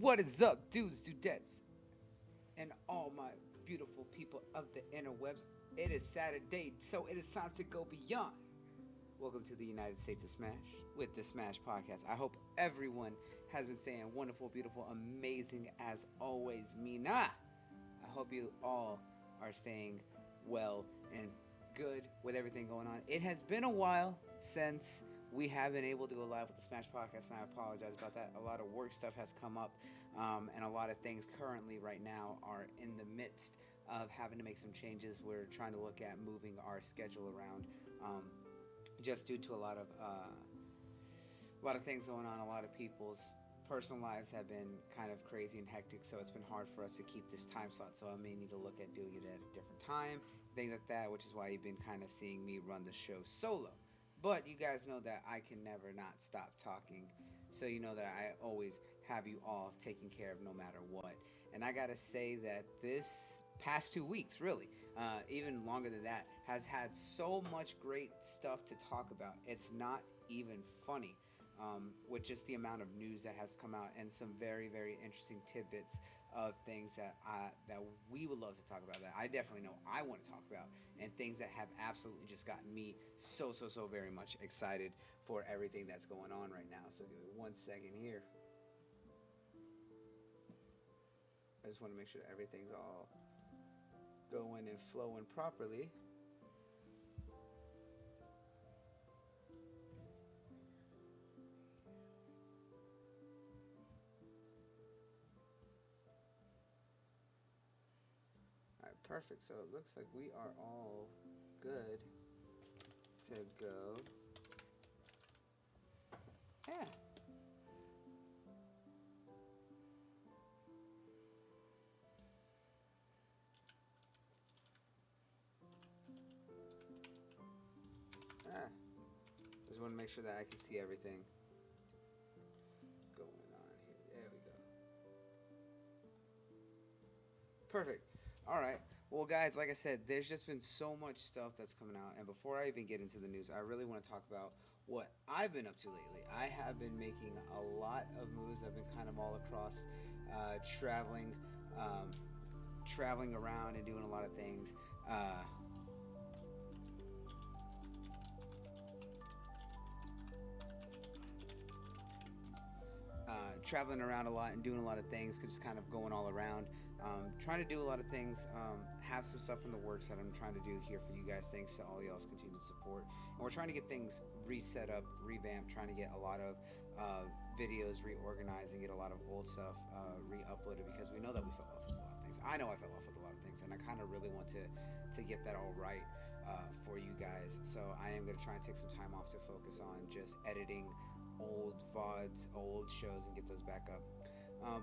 What is up, dudes, dudettes, and all my beautiful people of the interwebs? It is Saturday, so it is time to go beyond. Welcome to the United States of Smash with the Smash Podcast. I hope everyone has been saying wonderful, beautiful, amazing as always. Mina. I hope you all are staying well and good with everything going on. It has been a while since we have been able to go live with the Smash Podcast, and I apologize about that. A lot of work stuff has come up, and a lot of things currently right now are in the midst of having to make some changes. We're trying to look at moving our schedule around, just due to a lot of things going on. A lot of people's personal lives have been kind of crazy and hectic, so it's been hard for us to keep this time slot. So I may need to look at doing it at a different time, things like that, which is why you've been kind of seeing me run the show solo. But you guys know that I can never not stop talking. So you know that I always have you all taken care of no matter what. And I gotta say that this past 2 weeks, really, even longer than that, has had so much great stuff to talk about. It's not even funny. With just the amount of news that has come out and some very, very interesting tidbits of things that we would love to talk about, that I definitely know I want to talk about, and things that have absolutely just gotten me so very much excited for everything that's going on right now. So give me 1 second here. I just want to make sure that everything's all going and flowing properly. Alright, perfect. So it looks like we are all good to go. Yeah. Ah. Just want to make sure that I can see everything going on here. There we go. Perfect. All right. Well, guys, like I said, there's just been so much stuff that's coming out. And before I even get into the news, I really want to talk about what I've been up to lately. I have been making a lot of moves. I've been kind of all across, traveling, traveling around and doing a lot of things. Traveling around a lot and doing a lot of things, just kind of going all around. Trying to do a lot of things, have some stuff in the works that I'm trying to do here for you guys. Thanks to all y'all's continued support. And we're trying to get things reset up, revamped, trying to get a lot of videos reorganized and get a lot of old stuff re-uploaded, because we know that we fell off with a lot of things. I know I fell off with a lot of things, and I kind of really want to get that all right for you guys. So I am going to try and take some time off to focus on just editing old VODs, old shows, and get those back up.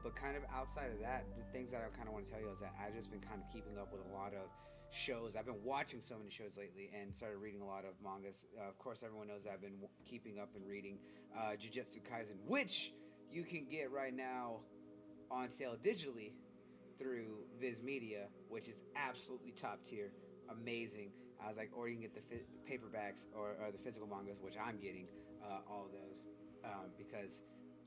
But kind of outside of that, the things that I kind of want to tell you is that I've just been kind of keeping up with a lot of shows. I've been watching so many shows lately and started reading a lot of mangas. Of course, everyone knows I've been keeping up and reading Jujutsu Kaisen, which you can get right now on sale digitally through Viz Media, which is absolutely top tier, amazing. I was like, or you can get the paperbacks or the physical mangas, which I'm getting all of those. Because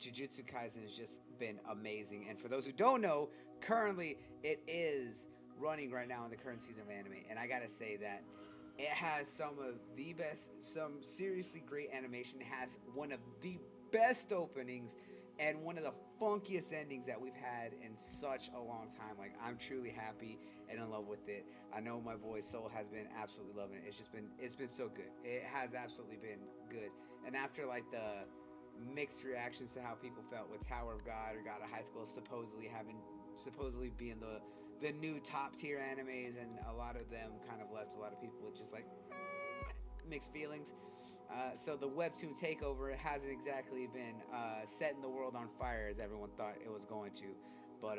Jujutsu Kaisen has just been amazing. And for those who don't know, currently it is running right now in the current season of anime. And I gotta say that it has some of the best, some seriously great animation. It has one of the best openings and one of the funkiest endings that we've had in such a long time. Like, I'm truly happy and in love with it. I know my boy Soul has been absolutely loving it. It's been so good. It has absolutely been good. And after like the mixed reactions to how people felt with Tower of God or God of High School supposedly being the new top tier animes, and a lot of them kind of left a lot of people with just like mixed feelings. So the webtoon takeover hasn't exactly been setting the world on fire as everyone thought it was going to, but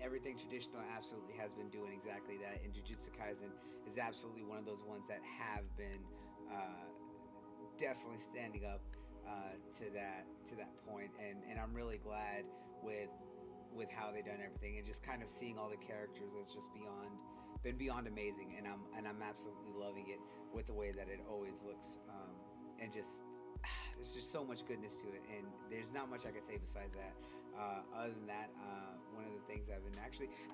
everything traditional absolutely has been doing exactly that. And Jujutsu Kaisen is absolutely one of those ones that have been definitely standing up to that point, and I'm really glad with how they done everything, and just kind of seeing all the characters. It's just been beyond amazing, and I'm absolutely loving it with the way that it always looks, and just there's just so much goodness to it, and there's not much I can say besides that. Other than that, one of the things I've been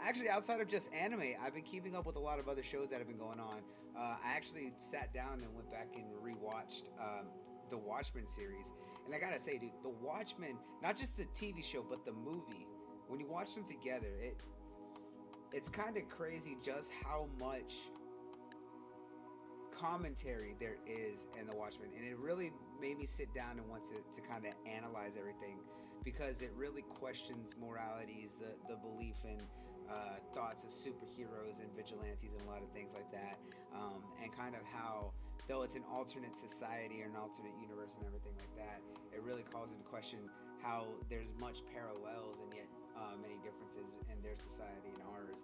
actually outside of just anime, I've been keeping up with a lot of other shows that have been going on. I actually sat down and went back and rewatched the Watchmen series, and I gotta say, dude, the Watchmen, not just the TV show but the movie, when you watch them together, it's kind of crazy just how much commentary there is in the Watchmen, and it really made me sit down and want to kind of analyze everything because it really questions moralities, the belief in thoughts of superheroes and vigilantes and a lot of things like that, and kind of how, though it's an alternate society or an alternate universe and everything like that, it really calls into question how there's much parallels and yet many differences in their society and ours,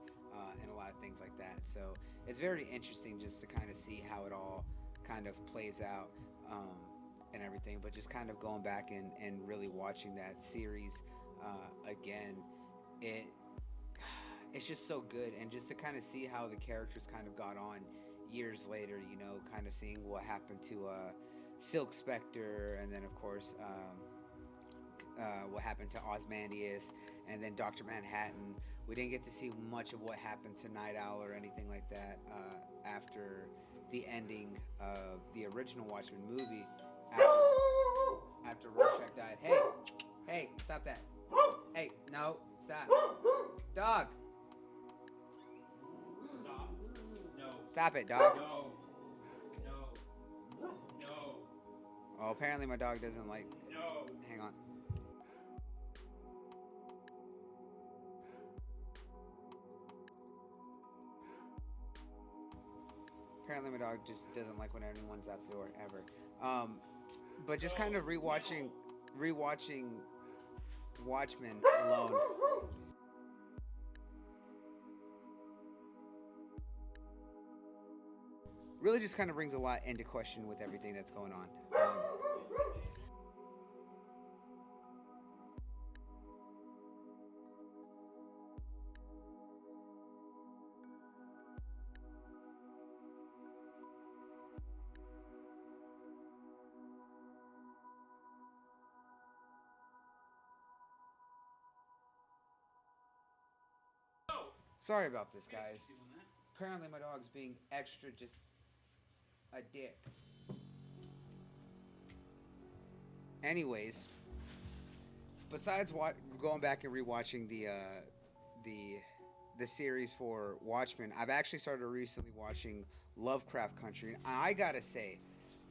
and a lot of things like that. So it's very interesting just to kind of see how it all kind of plays out, and everything. But just kind of going back and really watching that series again, it it's just so good, and just to kind of see how the characters kind of got on years later, kind of seeing what happened to Silk Spectre, and then of course what happened to Ozymandias, and then Dr. Manhattan. We didn't get to see much of what happened to Night Owl or anything like that after the ending of the original Watchmen movie. After Rorschach died. Hey, stop that. Hey, no, stop. Dog. Stop. No. Stop it, dog. No. No. No. Oh, apparently my dog doesn't like. No. Hang on. Apparently my dog just doesn't like when anyone's out the door ever. But just kind of rewatching Watchmen alone. Really just kind of brings a lot into question with everything that's going on. Sorry about this, guys. Apparently my dog's being extra just a dick. Anyways, besides going back and rewatching the series for Watchmen, I've actually started recently watching Lovecraft Country. And I gotta say,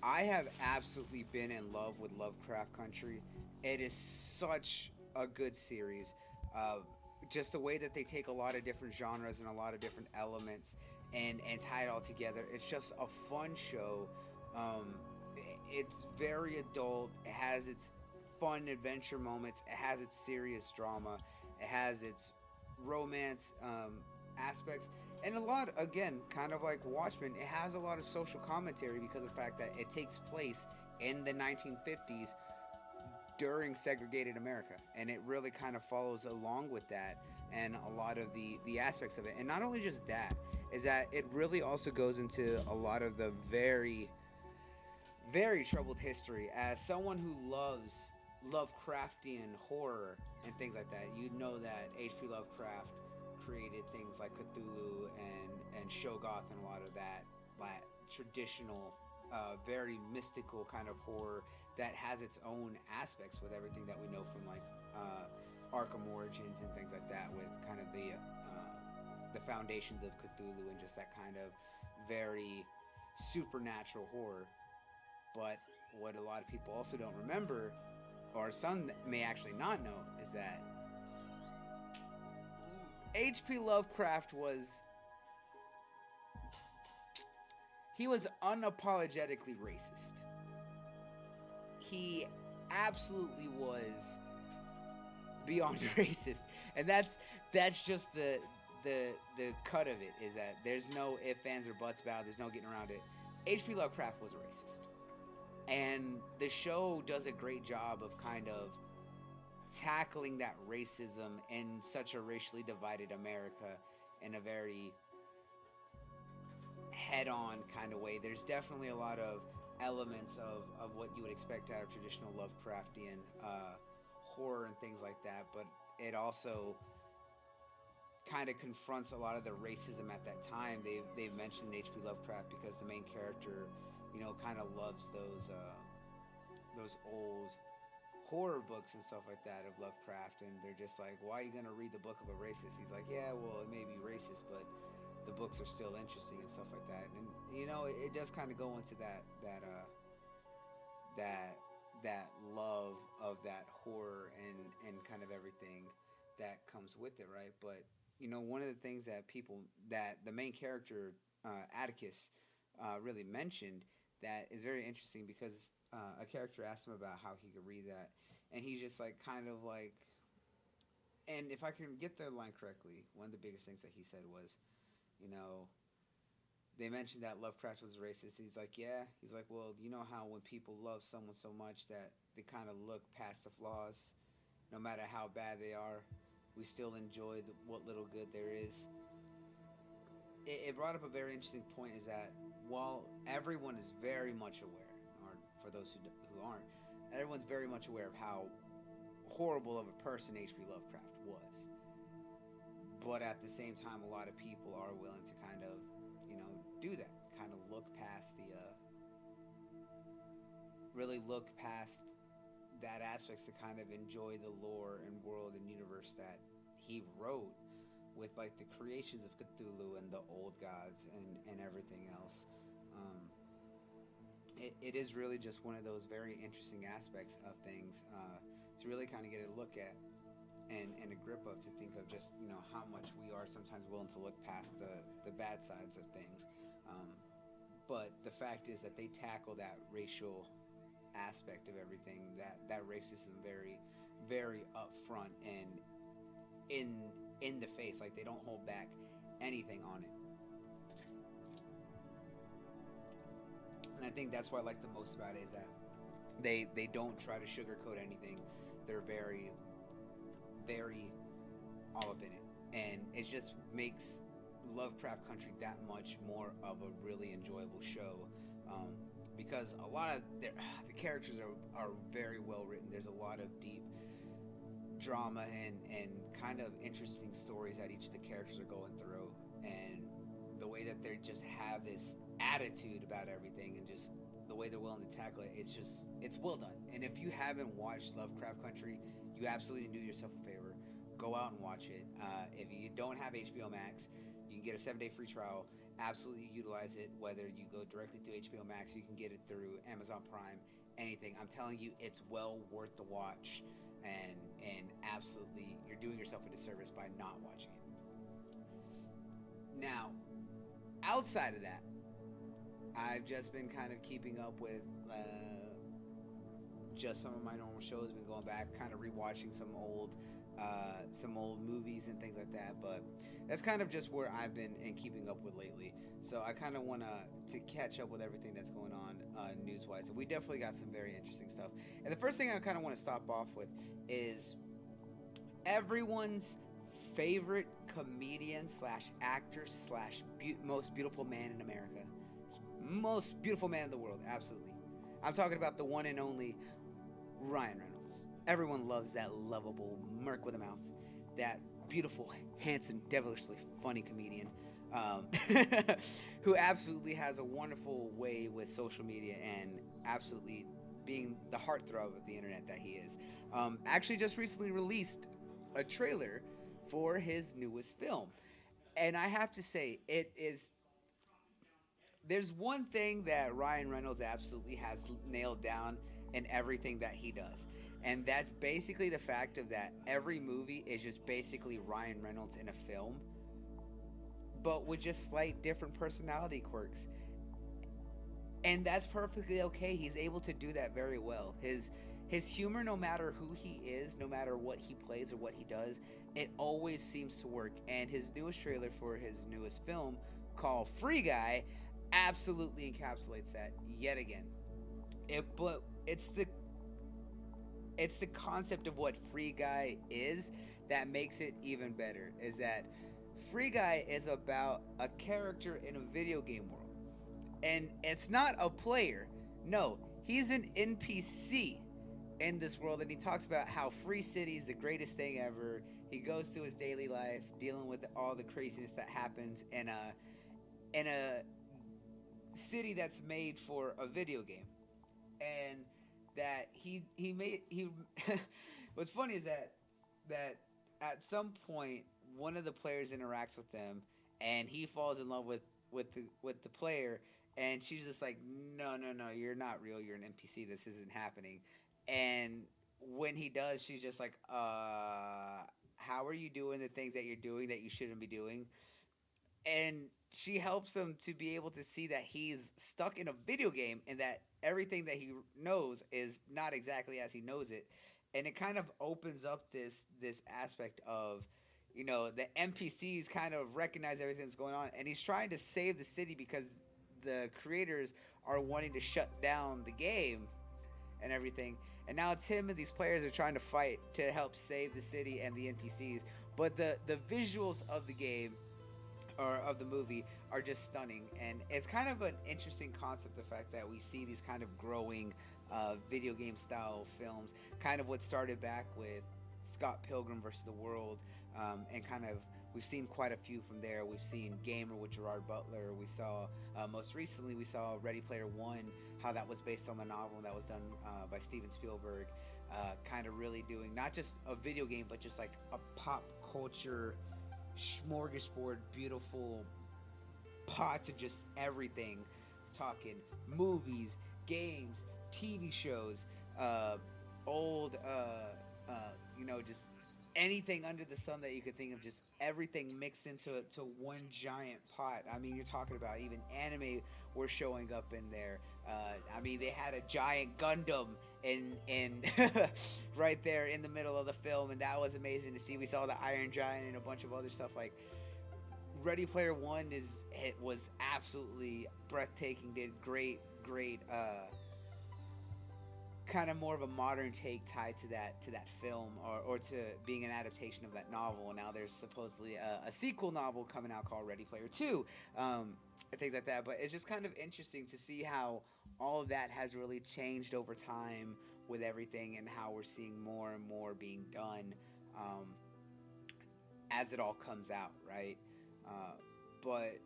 I have absolutely been in love with Lovecraft Country. It is such a good series. Just the way that they take a lot of different genres and a lot of different elements and tie it all together. It's just a fun show. It's very adult. It has its fun adventure moments. It has its serious drama. It has its romance aspects. And a lot, again, kind of like Watchmen, it has a lot of social commentary because of the fact that it takes place in the 1950s during segregated America, and it really kind of follows along with that and a lot of the aspects of it. And not only just that, is that it really also goes into a lot of the very, very troubled history. As someone who loves Lovecraftian horror and things like that, you know that H.P. Lovecraft created things like Cthulhu and Shoggoth and a lot of that traditional, very mystical kind of horror that has its own aspects with everything that we know from like Arkham Origins and things like that, with kind of the foundations of Cthulhu and just that kind of very supernatural horror. But what a lot of people also don't remember, or some may actually not know, is that H.P. Lovecraft was unapologetically racist. He absolutely was beyond racist, and that's just the cut of it, is that there's no ifs, ands, or buts about it. There's no getting around it. H.P. Lovecraft was a racist, and the show does a great job of kind of tackling that racism in such a racially divided America in a very head-on kind of way. There's definitely a lot of elements of what you would expect out of traditional Lovecraftian horror and things like that, but it also kind of confronts a lot of the racism at that time. They've mentioned H.P. Lovecraft because the main character, kind of loves those old horror books and stuff like that of Lovecraft, and they're just like, why are you gonna read the book of a racist? He's like, yeah, well, it may be racist, but the books are still interesting and stuff like that. And it does kind of go into that that love of that horror and kind of everything that comes with it, right? But one of the things that the main character Atticus really mentioned that is very interesting because a character asked him about how he could read that, and he's just like kind of like, and if I can get the line correctly, one of the biggest things that he said was, you know, they mentioned that Lovecraft was racist. He's like, yeah. He's like, well, you know how when people love someone so much that they kind of look past the flaws, no matter how bad they are, we still enjoy what little good there is. It brought up a very interesting point is that while everyone is very much aware, or for those who aren't, everyone's very much aware of how horrible of a person H.P. Lovecraft was. But at the same time, a lot of people are willing to kind of, do that. Kind of look past really look past that aspects to kind of enjoy the lore and world and universe that he wrote with like the creations of Cthulhu and the old gods and everything else. Um, it is really just one of those very interesting aspects of things to really kind of get a look at and a grip of, to think of just how much we are sometimes willing to look past the bad sides of things. But the fact is that they tackle that racial aspect of everything, that racism very, very upfront and in the face. Like they don't hold back anything on it. And I think that's what I like the most about it is that they don't try to sugarcoat anything. They're very, very all up in it, and it just makes Lovecraft Country that much more of a really enjoyable show, because a lot of the characters are very well written. There's a lot of deep drama and kind of interesting stories that each of the characters are going through, and the way that they just have this attitude about everything and just the way they're willing to tackle it, it's well done. And if you haven't watched Lovecraft Country, you absolutely do yourself a favor. Go out and watch it. If you don't have HBO Max, you can get a 7-day free trial. Absolutely utilize it, whether you go directly through HBO Max, you can get it through Amazon Prime, anything. I'm telling you, it's well worth the watch, and absolutely, you're doing yourself a disservice by not watching it. Now, outside of that, I've just been kind of keeping up with just some of my normal shows. Been going back, kind of rewatching some old movies and things like that. But that's kind of just where I've been and keeping up with lately. So I kind of want to catch up with everything that's going on news-wise. And we definitely got some very interesting stuff. And the first thing I kind of want to stop off with is everyone's favorite comedian slash actor slash most beautiful man in America. Most beautiful man in the world, absolutely. I'm talking about the one and only Ryan Reynolds. Everyone loves that lovable merc with a mouth, that beautiful, handsome, devilishly funny comedian, who absolutely has a wonderful way with social media and absolutely being the heartthrob of the internet that he is. Actually just recently released a trailer for his newest film. And I have to say, there's one thing that Ryan Reynolds absolutely has nailed down in everything that he does. And that's basically the fact of that every movie is just basically Ryan Reynolds in a film, but with just slight different personality quirks. And that's perfectly okay. He's able to do that very well. His humor, no matter who he is, no matter what he plays or what he does, it always seems to work. And his newest trailer for his newest film, called Free Guy, absolutely encapsulates that yet again. But it's the concept of what Free Guy is that makes it even better. Is that Free Guy is about a character in a video game world, and it's not a player. No, he's an NPC in this world, and he talks about how Free City is the greatest thing ever. He goes through his daily life dealing with all the craziness that happens in a city that's made for a video game, and that he made he. What's funny is that at some point one of the players interacts with them, and he falls in love with the player, and she's just like, no, no, no, you're not real. You're an NPC. This isn't happening. And when he does, she's just like, how are you doing the things that you're doing that you shouldn't be doing? And she helps him to be able to see that he's stuck in a video game and that everything that he knows is not exactly as he knows it. And it kind of opens up this aspect of, the NPCs kind of recognize everything that's going on, and he's trying to save the city because the creators are wanting to shut down the game and everything. And now it's him and these players are trying to fight to help save the city and the NPCs. But the visuals of the game or of the movie are just stunning, and it's kind of an interesting concept, the fact that we see these kind of growing video game style films, kind of what started back with Scott Pilgrim versus the World, and kind of we've seen quite a few from there. We've seen Gamer with Gerard Butler. We saw most recently we saw Ready Player One, how that was based on the novel that was done by Steven Spielberg, kind of really doing not just a video game but just like a pop culture smorgasbord, beautiful pots of just everything. Talking movies, games, TV shows, old, just anything under the sun that you could think of, just everything mixed into one giant pot. I mean, you're talking about even anime were showing up in there. I mean, they had a giant Gundam in right there in the middle of the film, and that was amazing to see. We saw the Iron Giant and a bunch of other stuff. Like Ready Player One was absolutely breathtaking. Did great kind of more of a modern take tied to that film, or to being an adaptation of that novel. And now there's supposedly a sequel novel coming out called Ready Player Two, and things like that. But it's just kind of interesting to see how all of that has really changed over time with everything, and how we're seeing more and more being done as it all comes out, right? But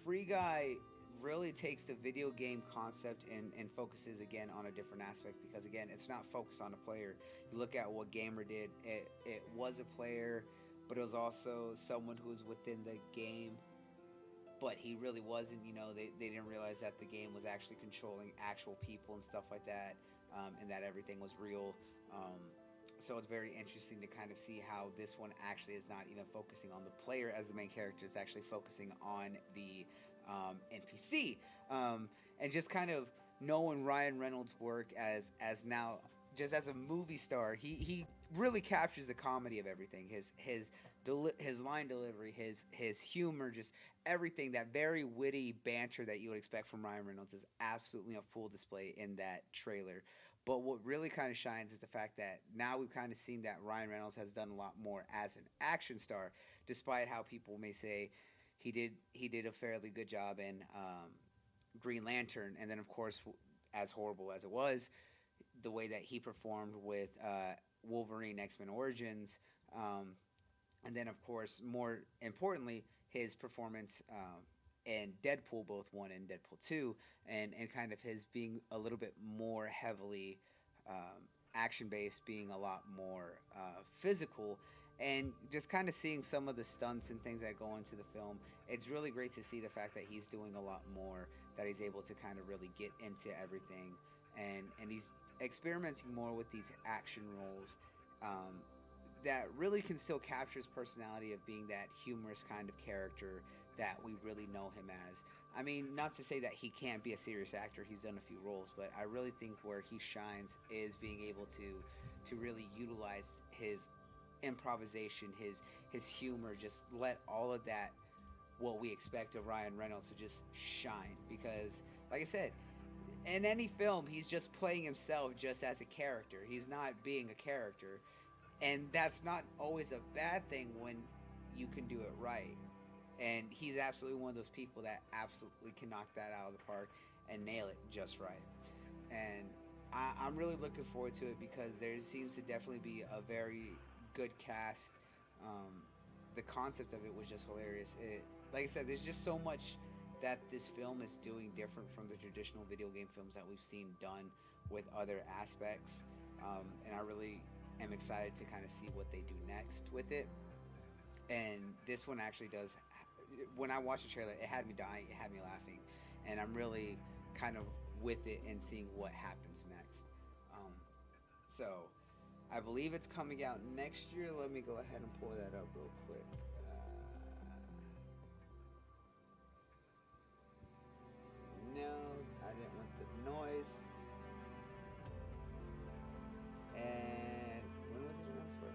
Free Guy really takes the video game concept and focuses again on a different aspect, because again, it's not focused on a player. You look at what Gamer did, it was a player, but it was also someone who was within the game, but he really wasn't. They didn't realize that the game was actually controlling actual people and stuff like that, and that everything was real. So it's very interesting to kind of see how this one actually is not even focusing on the player as the main character. It's actually focusing on the NPC, and just kind of knowing Ryan Reynolds' work as now just as a movie star, he really captures the comedy of everything. His line delivery, his humor, just everything. That very witty banter that you would expect from Ryan Reynolds is absolutely a full display in that trailer. But what really kind of shines is the fact that now we've kind of seen that Ryan Reynolds has done a lot more as an action star, despite how people may say he did a fairly good job in Green Lantern, and then of course, as horrible as it was, the way that he performed with Wolverine X-Men Origins, and then of course, more importantly, his performance in Deadpool, both 1 and Deadpool 2, and kind of his being a little bit more heavily action-based, being a lot more physical, and just kind of seeing some of the stunts and things that go into the film. It's really great to see the fact that he's doing a lot more, that he's able to kind of really get into everything, and he's experimenting more with these action roles, that really can still capture his personality of being that humorous kind of character that we really know him as. I mean, not to say that he can't be a serious actor. He's done a few roles, but I really think where he shines is being able to really utilize his improvisation, his humor, just let all of that, what we expect of Ryan Reynolds, to just shine. Because, like I said, in any film, he's just playing himself just as a character. He's not being a character. And that's not always a bad thing when you can do it right. And he's absolutely one of those people that absolutely can knock that out of the park and nail it just right. And I'm really looking forward to it, because there seems to definitely be a very good cast The concept of it was just hilarious. Like I said, there's just so much that this film is doing different from the traditional video game films that we've seen done with other aspects. And I really am excited to kind of see what they do next with it. And this one actually does. When I watched the trailer, it had me dying, it had me laughing, and I'm really kind of with it and seeing what happens next. Um, so, I believe it's coming out next year. Let me go ahead and pull that up real quick. No, I didn't want the noise. And when was it announced for?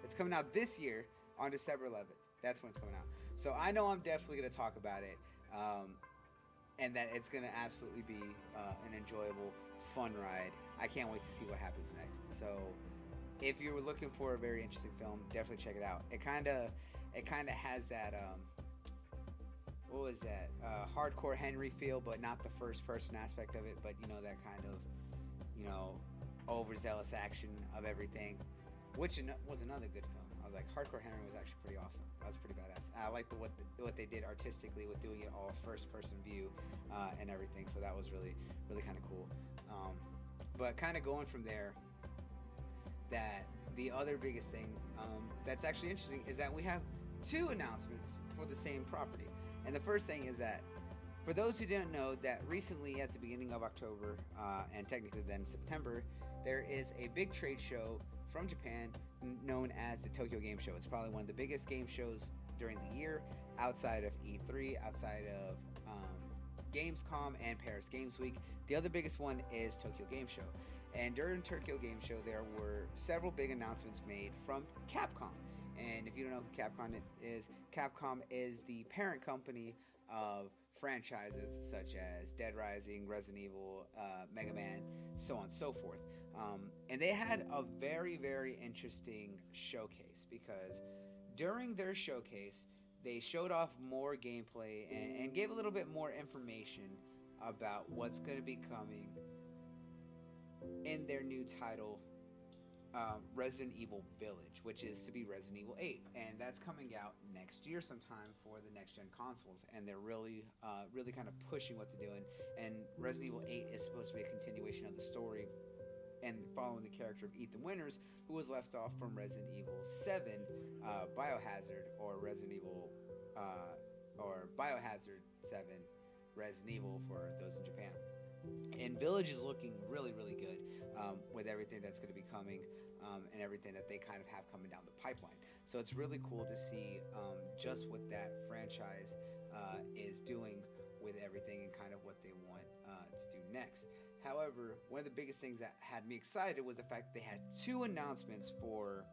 It's coming out this year on December 11th. That's when it's coming out. So I know I'm definitely going to talk about it, and that it's going to absolutely be an enjoyable, fun ride. I can't wait to see what happens next. So if you're looking for a very interesting film, definitely check it out. It kind of has that what was that? Hardcore Henry feel, but not the first person aspect of it, but you know, that kind of, you know, overzealous action of everything, which was another good film. I was like, Hardcore Henry was actually pretty awesome. That was pretty badass. I like what they did artistically with doing it all first person view and everything. So that was really kind of cool. But kind of going from there, that the other biggest thing that's actually interesting is that we have two announcements for the same property. And the first thing is that, for those who didn't know, that recently at the beginning of October, and technically then September, there is a big trade show from Japan known as the Tokyo Game Show. It's probably one of the biggest game shows during the year, outside of E3, outside of Gamescom and Paris Games Week. The other biggest one is Tokyo Game Show. And during Tokyo Game Show, there were several big announcements made from Capcom. And if you don't know who Capcom is the parent company of franchises such as Dead Rising, Resident Evil, Mega Man, so on and so forth. And they had a very, very interesting showcase, because during their showcase, they showed off more gameplay and gave a little bit more information about what's going to be coming in their new title, Resident Evil Village, which is to be Resident Evil 8, and that's coming out next year sometime for the next gen consoles. And they're really kind of pushing what they're doing. And Resident Evil 8 is supposed to be a continuation of the story and following the character of Ethan Winters, who was left off from Resident Evil 7, Biohazard, or Resident Evil, or Biohazard 7, Resident Evil for those in Japan. And Village is looking really, really good with everything that's going to be coming and everything that they kind of have coming down the pipeline. So it's really cool to see just what that franchise is doing with everything and kind of what they want to do next. However, one of the biggest things that had me excited was the fact that they had two announcements for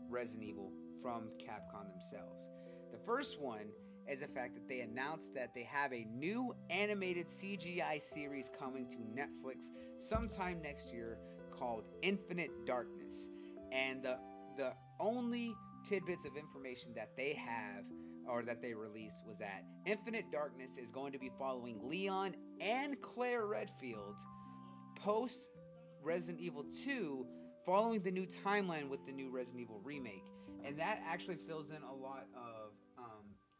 Resident Evil from Capcom themselves. The first one is the fact that they announced that they have a new animated CGI series coming to Netflix sometime next year called Infinite Darkness. And the only tidbits of information that they have, or that they released, was that Infinite Darkness is going to be following Leon and Claire Redfield post Resident Evil 2, following the new timeline with the new Resident Evil remake. And that actually fills in a lot of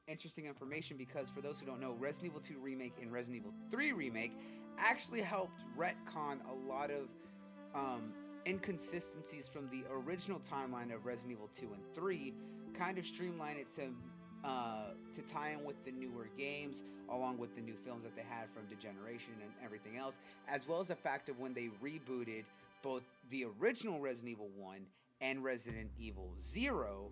interesting information, because for those who don't know, Resident Evil 2 remake and Resident Evil 3 remake actually helped retcon a lot of inconsistencies from the original timeline of Resident Evil 2 and 3, kind of streamline it to tie in with the newer games, along with the new films that they had from Degeneration and everything else, as well as the fact of when they rebooted both the original Resident Evil 1 and Resident Evil 0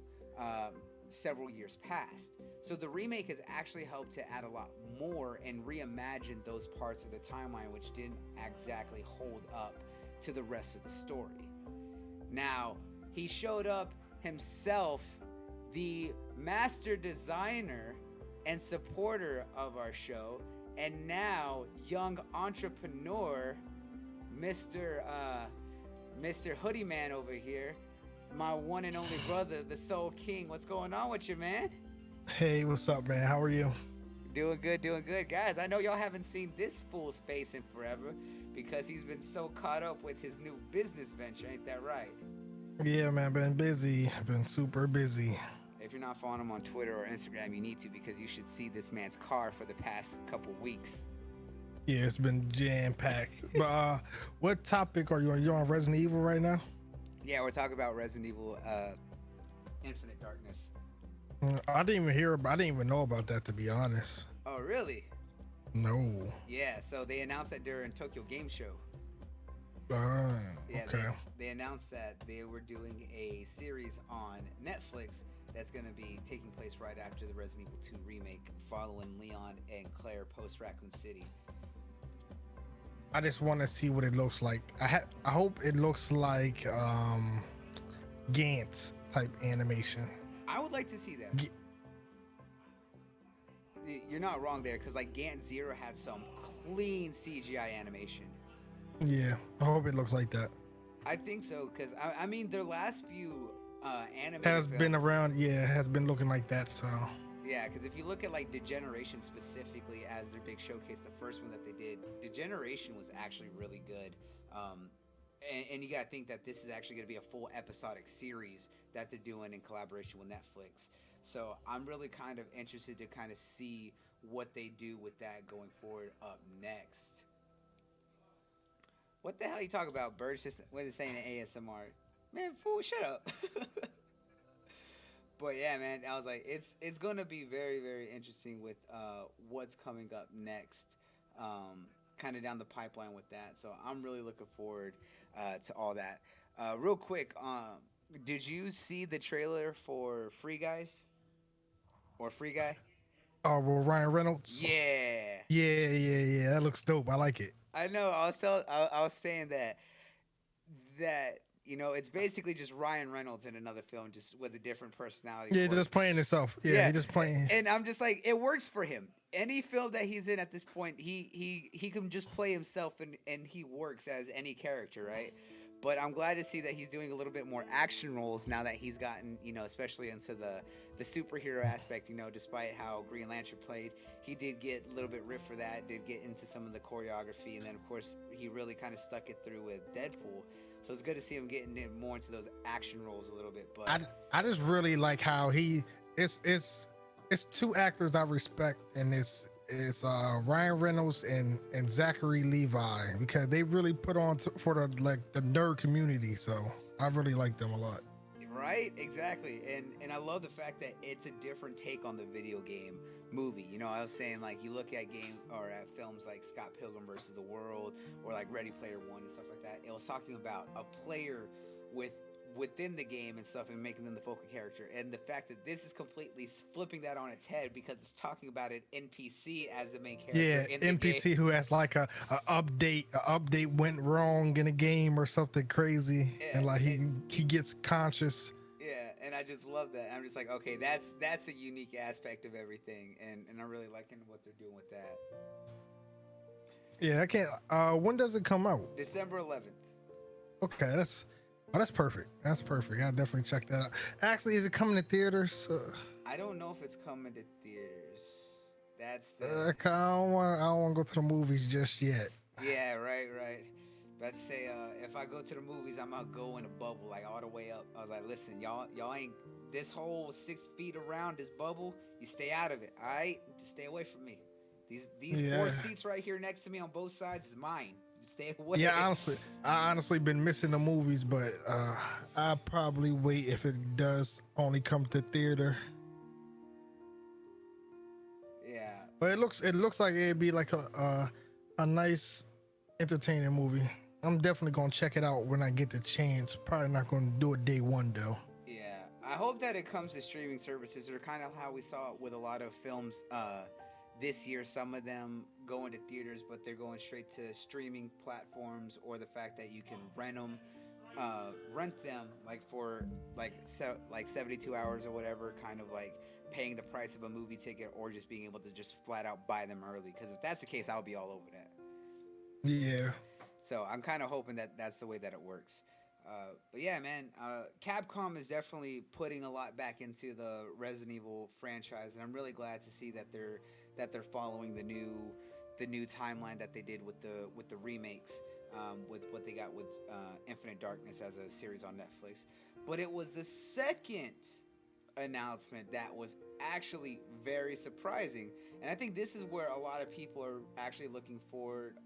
several years past. So the remake has actually helped to add a lot more and reimagine those parts of the timeline which didn't exactly hold up to the rest of the story. Now, he showed up himself, the master designer and supporter of our show, and now young entrepreneur, Mr. Hoodie Man over here, my one and only brother, the Soul King. What's going on with you, man? Hey, what's up, man? How are you? Doing good, guys. I know y'all haven't seen this fool's face in forever, because he's been so caught up with his new business venture. Ain't that right? Yeah, man, been busy. I've been super busy. If you're not following him on Twitter or Instagram, you need to because you should see this man's car for the past couple weeks. Yeah, it's been jam packed. But what topic are you on? You're on Resident Evil right now? Yeah, we're talking about Resident Evil Infinite Darkness. I didn't even hear about. I didn't even know about that, to be honest. Oh, really? No. Yeah, so they announced that during Tokyo Game Show. Yeah, Okay. they announced that they were doing a series on Netflix that's going to be taking place right after the Resident Evil 2 remake, following Leon and Claire post Raccoon City. I just want to see what it looks like. I hope it looks like Gantz type animation. I would like to see that. You're not wrong there, because like Gant Zero had some clean CGI animation. Yeah, I hope it looks like that. I think so, because I mean their last few animated Has films, been around. Yeah, has been looking like that. So yeah, because if you look at like Degeneration specifically as their big showcase, the first one that they did, Degeneration was actually really good. And you gotta think that this is actually gonna be a full episodic series that they're doing in collaboration with Netflix. So I'm really kind of interested to kind of see what they do with that going forward up next. What the hell you talking about, Birds? Just when it's saying in ASMR, man, fool, shut up. But yeah, man, I was like, it's gonna be very very interesting with what's coming up next, kind of down the pipeline with that. So I'm really looking forward to all that. Real quick, did you see the trailer for Free Guys or Free Guy? oh, well, Ryan Reynolds. Yeah, Yeah. That looks dope. I like it. I know. I was saying that it's basically just Ryan Reynolds in another film, just with a different personality. Yeah, For just playing itself. Yeah, Yeah, he just playing. and I'm just like, it works for him. Any film that he's in at this point, he can just play himself, and he works as any character, right? But I'm glad to see that he's doing a little bit more action roles now that he's gotten, especially into the superhero aspect. Despite how Green Lantern played, he did get a little bit riff for that. Did get into some of the choreography, and then of course he really kind of stuck it through with Deadpool. So it's good to see him getting more into those action roles a little bit. But I just really like how it's two actors I respect, and it's Ryan Reynolds and Zachary Levi, because they really put on for the nerd community. So I really like them a lot. right, exactly, and I love the fact that it's a different take on the video game movie. I was saying, like, you look at films like Scott Pilgrim versus the World, or like Ready Player One and stuff like that. It was talking about a player within the game and stuff, and making them the focal character. And the fact that this is completely flipping that on its head, because it's talking about an NPC as the main character. Yeah, in the NPC game. who has like a update went wrong in a game or something crazy, Yeah, and like he gets conscious. Yeah, and I just love that. I'm just like, okay, that's a unique aspect of everything, and I'm really liking what they're doing with that. Yeah, I can't. When does it come out? December 11th. Okay, that's perfect. That's perfect. I'll definitely check that out. Actually, is it coming to theaters? I don't know if it's coming to theaters. That's I don't want to go to the movies just yet. Yeah, right. Let's say if I go to the movies, I'm gonna go in a bubble, like all the way up. I was like, listen, y'all ain't this whole 6 feet around this bubble. You stay out of it, all right? Just stay away from me. These Yeah. 4 seats right here next to me on both sides is mine. Just stay away. Yeah, I honestly been missing the movies, but I'll probably wait if it does only come to theater. Yeah. But it looks like it'd be like a nice, entertaining movie. I'm definitely gonna check it out when I get the chance. Probably not gonna do it day one though. Yeah, I hope that it comes to streaming services, or kind of how we saw it with a lot of films this year. Some of them go into theaters, but they're going straight to streaming platforms, or the fact that you can rent them like for like 72 hours or whatever, kind of like paying the price of a movie ticket, or just being able to just flat out buy them early. Because if that's the case, I'll be all over that. Yeah. So I'm kind of hoping that that's the way that it works. But yeah, man, Capcom is definitely putting a lot back into the Resident Evil franchise, and I'm really glad to see that they're following the new timeline that they did with the remakes. with what they got with Infinite Darkness as a series on Netflix. But it was the second announcement that was actually very surprising, and I think this is where a lot of people are actually looking forward.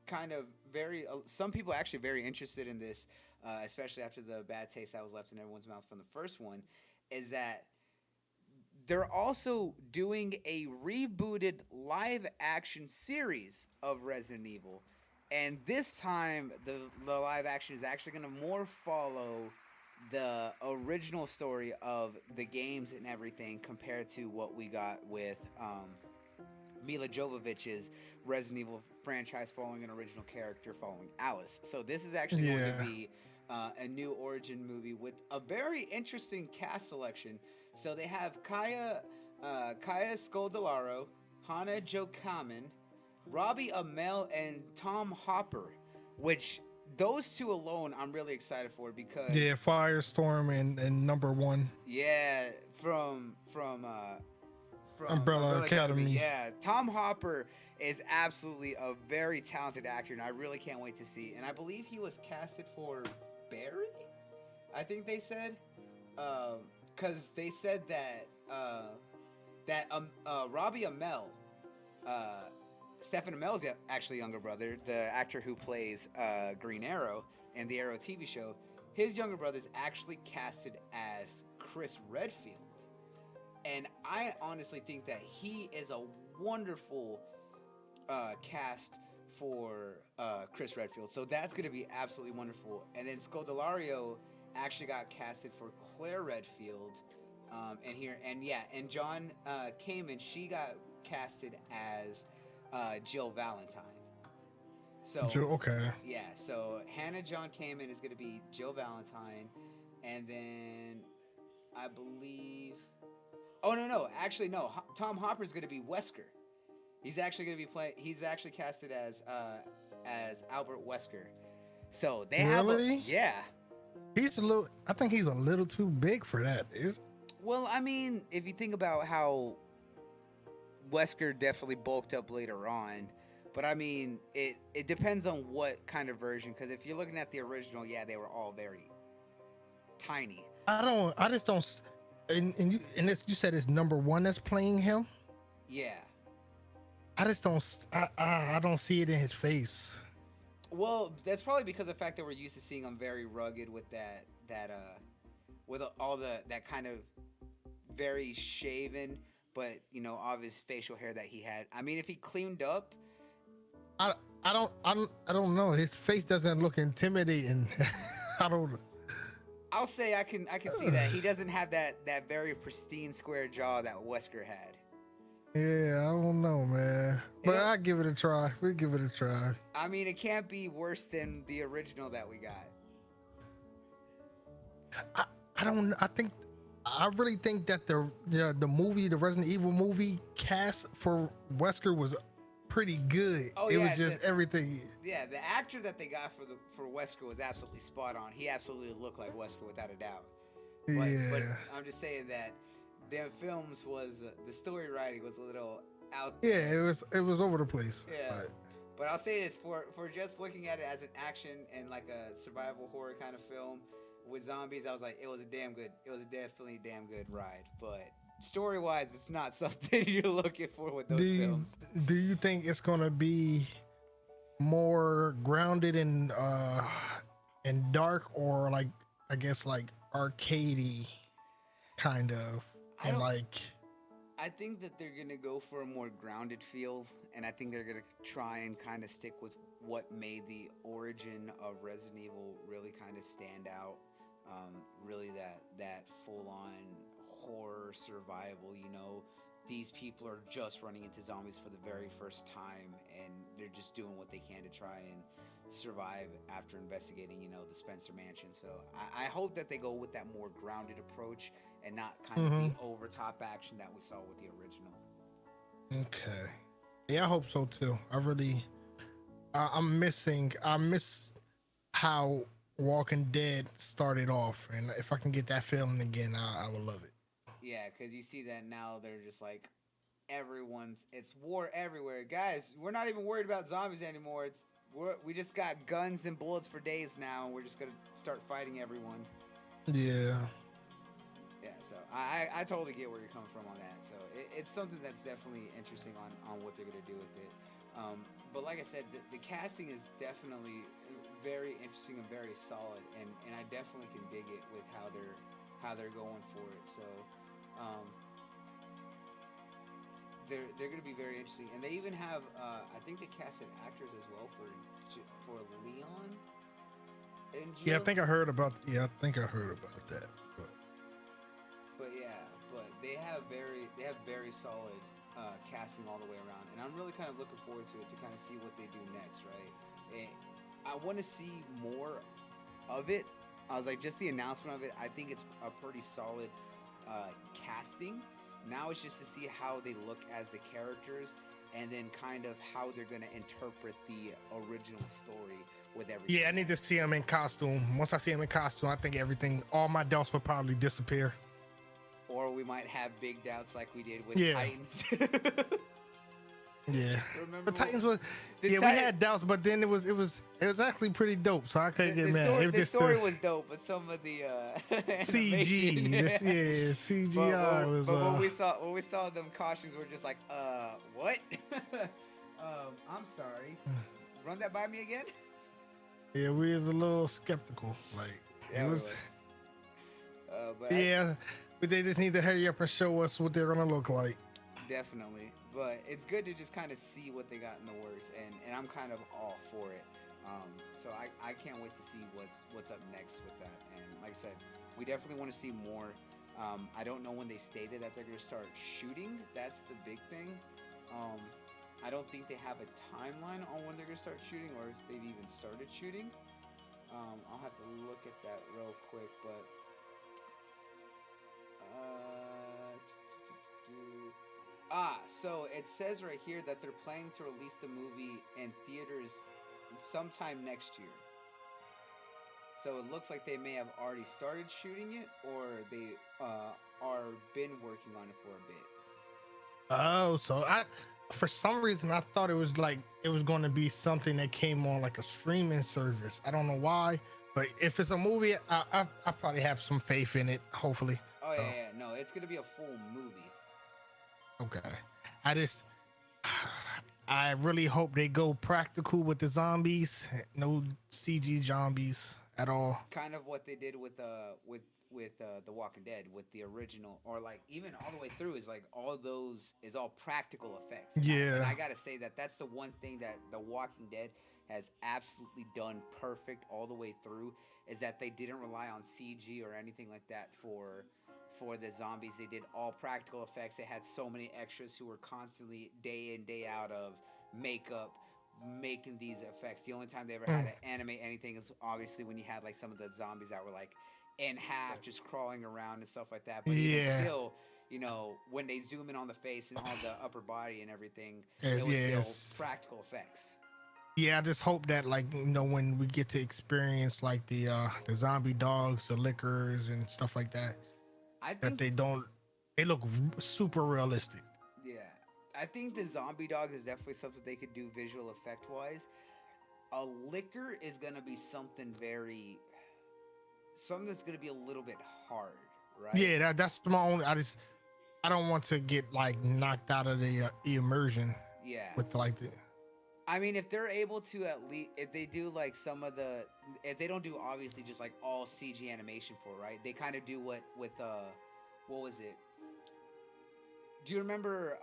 Kind of very some people are actually very interested in this, especially after the bad taste that was left in everyone's mouth from the first one, is that they're also doing a rebooted live action series of Resident Evil. And this time, the live action is actually going to more follow the original story of the games and everything compared to what we got with Mila Jovovich's Resident Evil franchise following an original character following Alice. So this is actually going to Yeah. be a new origin movie with a very interesting cast selection. So they have Kaya Scodelario, Hana Jokaman, Robbie Amell, and Tom Hopper, which those two alone I'm really excited for because Yeah, Firestorm and number one, yeah, from Umbrella Umbrella Academy. Academy. Yeah, Tom Hopper is absolutely a very talented actor, and I really can't wait to see. And I believe he was casted for Barry. I think they said, because they said that Robbie Amell, uh, Stephen Amell's actually younger brother, the actor who plays Green Arrow in the Arrow TV show, his younger brother is actually casted as Chris Redfield. And I honestly think that he is a wonderful cast for Chris Redfield. So that's going to be absolutely wonderful. And then Scodelario actually got casted for Claire Redfield. And John Kamen, she got casted as Jill Valentine. So Okay. yeah, so Hannah John Kamen is going to be Jill Valentine, and then I believe. Oh no! Actually, no. Tom Hopper is going to be Wesker. He's actually going to be playing. He's actually casted as Albert Wesker. So they have Really? yeah. He's a little. I think he's a little too big for that. Is Well, I mean, if you think about how Wesker definitely bulked up later on, but I mean, it depends on what kind of version. Because if you're looking at the original, yeah, they were all very tiny. I don't. I just don't. And you said it's number one that's playing him. Yeah. I just don't. I don't see it in his face. Well, that's probably because of the fact that we're used to seeing him very rugged with with all that kind of very shaven, but obvious facial hair that he had. I mean, if he cleaned up, I I don't know. His face doesn't look intimidating. I don't. I'll say I can see that he doesn't have that very pristine square jaw that Wesker had. Yeah, I don't know, man. But I give it a try. We give it a try. I mean, it can't be worse than the original that we got. I don't. I really think that the movie, the Resident Evil movie cast for Wesker was pretty good. Oh, it yeah, was just everything. Yeah, the actor that they got for Wesker was absolutely spot on. He absolutely looked like Wesker without a doubt. But I'm just saying that their films was the story writing was a little out there. Yeah, it was over the place. Yeah. But I'll say this for just looking at it as an action and like a survival horror kind of film with zombies, I was like, it was definitely a damn good ride. But story wise, it's not something you're looking for with those films. Do you think it's gonna be more grounded in dark, or like, I guess, like arcadey kind of, and like? I think that they're gonna go for a more grounded feel, and I think they're gonna try and kind of stick with what made the origin of Resident Evil really kind of stand out. Really that full-on horror survival. These people are just running into zombies for the very first time, and they're just doing what they can to try and survive after investigating, the Spencer Mansion. So I hope that they go with that more grounded approach and not kind of the over-top action that we saw with the original. Okay. Yeah, I hope so too. I miss how Walking Dead started off, and if I can get that feeling again, I would love it. Yeah, because you see that now they're just like it's war everywhere, guys. We're not even worried about zombies anymore. We just got guns and bullets for days now, and we're just gonna start fighting everyone. Yeah. Yeah, so I totally get where you're coming from on that. So it's something that's definitely interesting on what they're gonna do with it. But like I said, the casting is definitely very interesting and very solid, and I definitely can dig it with how they're going for it. So um, they're gonna be very interesting, and they even have I think they casted actors as well for Leon and Yeah, I Jill. think I heard about. Yeah, I think I heard about that. But But yeah, but they have very solid casting all the way around, and I'm really kind of looking forward to it to kind of see what they do next, right? And I want to see more of it. I was like, just the announcement of it, I think it's a pretty solid casting. Now it's just to see how they look as the characters, and then kind of how they're gonna interpret the original story with everything yeah, I need to else. see him in costume. Once I see him in costume, I think everything, all my doubts will probably disappear. Or we might have big doubts like we did with Yeah. Titans. Yeah. Remember But Titans was, the yeah, we Titan- had doubts, but then it was actually pretty dope. So I couldn't get mad. It was the just story was dope, but some of the CG. animation. This, yeah, CGI was. But when we saw them costumes, we're just like, what? I'm sorry. Run that by me again. Yeah, we was a little skeptical. Like Yeah, it we was. But Yeah, but they just need to hurry up and show us what they're gonna look like. definitely. But it's good to just kind of see what they got in the works, and I'm kind of all for it. So I can't wait to see what's up next with that. And like I said, we definitely want to see more. I don't know when they stated that they're gonna start shooting. That's the big thing. Um, I don't think they have a timeline on when they're gonna start shooting, or if they've even started shooting. I'll have to look at that real quick, but so it says right here that they're planning to release the movie in theaters sometime next year. So it looks like they may have already started shooting it, or they are been working on it for a bit. Oh, so for some reason, I thought it was like it was going to be something that came on like a streaming service. I don't know why, but if it's a movie, I probably have some faith in it. Hopefully. Oh So, yeah, no, it's gonna be a full movie. okay. I just, I really hope they go practical with the zombies. No CG zombies at all. Kind of what they did with The Walking Dead with the original, or like even all the way through is like all those is all practical effects. And I Yeah. gotta say that that's the one thing that The Walking Dead has absolutely done perfect all the way through, is that they didn't rely on CG or anything like that for the zombies. They did all practical effects. They had so many extras who were constantly day in day out of makeup making these effects. The only time they ever had Mm, to animate anything is obviously when you had like some of the zombies that were like in half just crawling around and stuff like that. But even yeah. still, when they zoom in on the face and all the upper body and everything, it Yes, was still yes. practical effects. Yeah, I just hope that like when we get to experience like the zombie dogs, the liquors and stuff like that, I that think they look super realistic. Yeah, I think the zombie dog is definitely something they could do visual effect wise. A liquor is gonna be something that's gonna be a little bit hard, right? Yeah, that's my only. I don't want to get like knocked out of the immersion Yeah. with like the. I mean, if they're able to at least, if they do like if they don't do obviously just like all CG animation for it, right? They kind of do what was it? Do you remember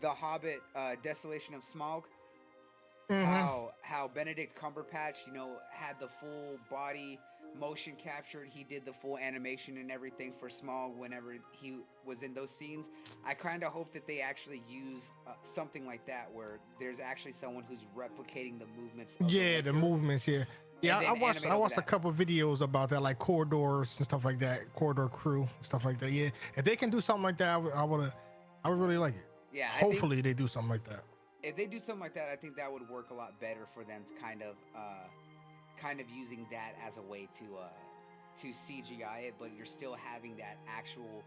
the Hobbit, Desolation of Smaug? Hmm. How Benedict Cumberbatch, had the full body motion captured. He did the full animation and everything for Smaug whenever he was in those scenes. I kind of hope that they actually use something like that, where there's actually someone who's replicating the movements of the Yeah, the liquor, movements. Yeah, yeah. and I then watched animate I over watched a that. couple videos about that, like corridors and stuff like that, corridor crew and stuff like that. Yeah, if they can do something like that, I would really like it. Yeah, I think Hopefully, they do something like that. if they do something like that, I think that would work a lot better for them to kind of using that as a way to CGI it, but you're still having that actual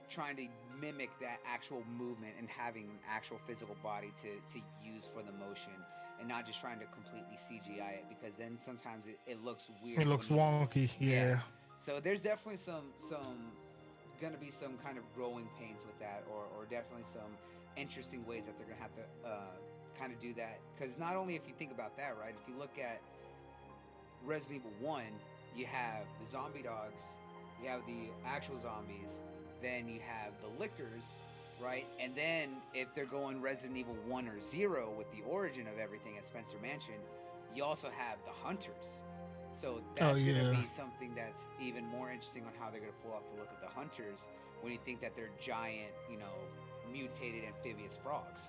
trying to mimic that actual movement and having an actual physical body to use for the motion, and not just trying to completely CGI it, because then sometimes it looks weird It when looks you. wonky. Yeah. Yeah. So there's definitely some gonna be some kind of growing pains with that, or definitely some interesting ways that they're gonna have to kind of do that. Because not only if you think about that, right? If you look at Resident Evil One, you have the zombie dogs, you have the actual zombies, then you have the lickers, right? And then if they're going Resident Evil One or Zero with the origin of everything at Spencer Mansion, you also have the hunters. So Oh that's gonna yeah. be something that's even more interesting on how they're gonna pull off the look of the hunters when you think that they're giant, mutated amphibious frogs.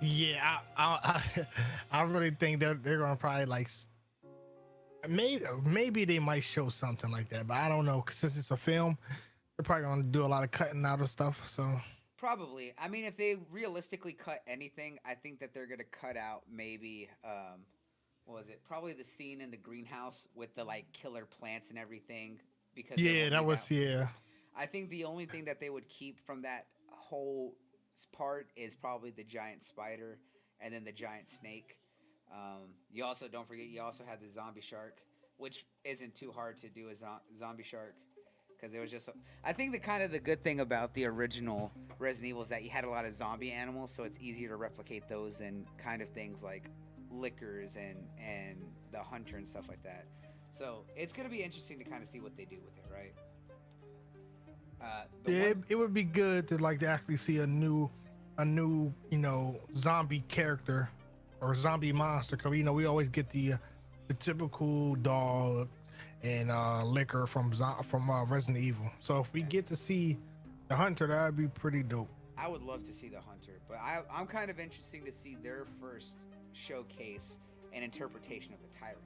Yeah, I really think that they're gonna probably like maybe they might show something like that, but I don't know. 'Cause since it's a film, they're probably gonna do a lot of cutting out of stuff. So Probably. I mean, if they realistically cut anything, I think that they're gonna cut out maybe what was it? Probably the scene in the greenhouse with the like killer plants and everything, because there yeah, won't be that that. was yeah. I think the only thing that they would keep from that whole part is probably the giant spider and then the giant snake. You also don't forget you also had the zombie shark, which isn't too hard to do a zombie shark, because it was just. I think the kind of the good thing about the original Resident Evil is that you had a lot of zombie animals, so it's easier to replicate those than kind of things like lickers and the hunter and stuff like that. So it's gonna be interesting to kind of see what they do with it, right? The Yeah, one. it would be good to like to actually see a new zombie character or zombie monster. Cause we always get the typical dog and liquor from Resident Evil. So if we get to see the hunter, that'd be pretty dope. I would love to see the hunter, but I'm kind of interesting to see their first showcase and interpretation of the tyrant.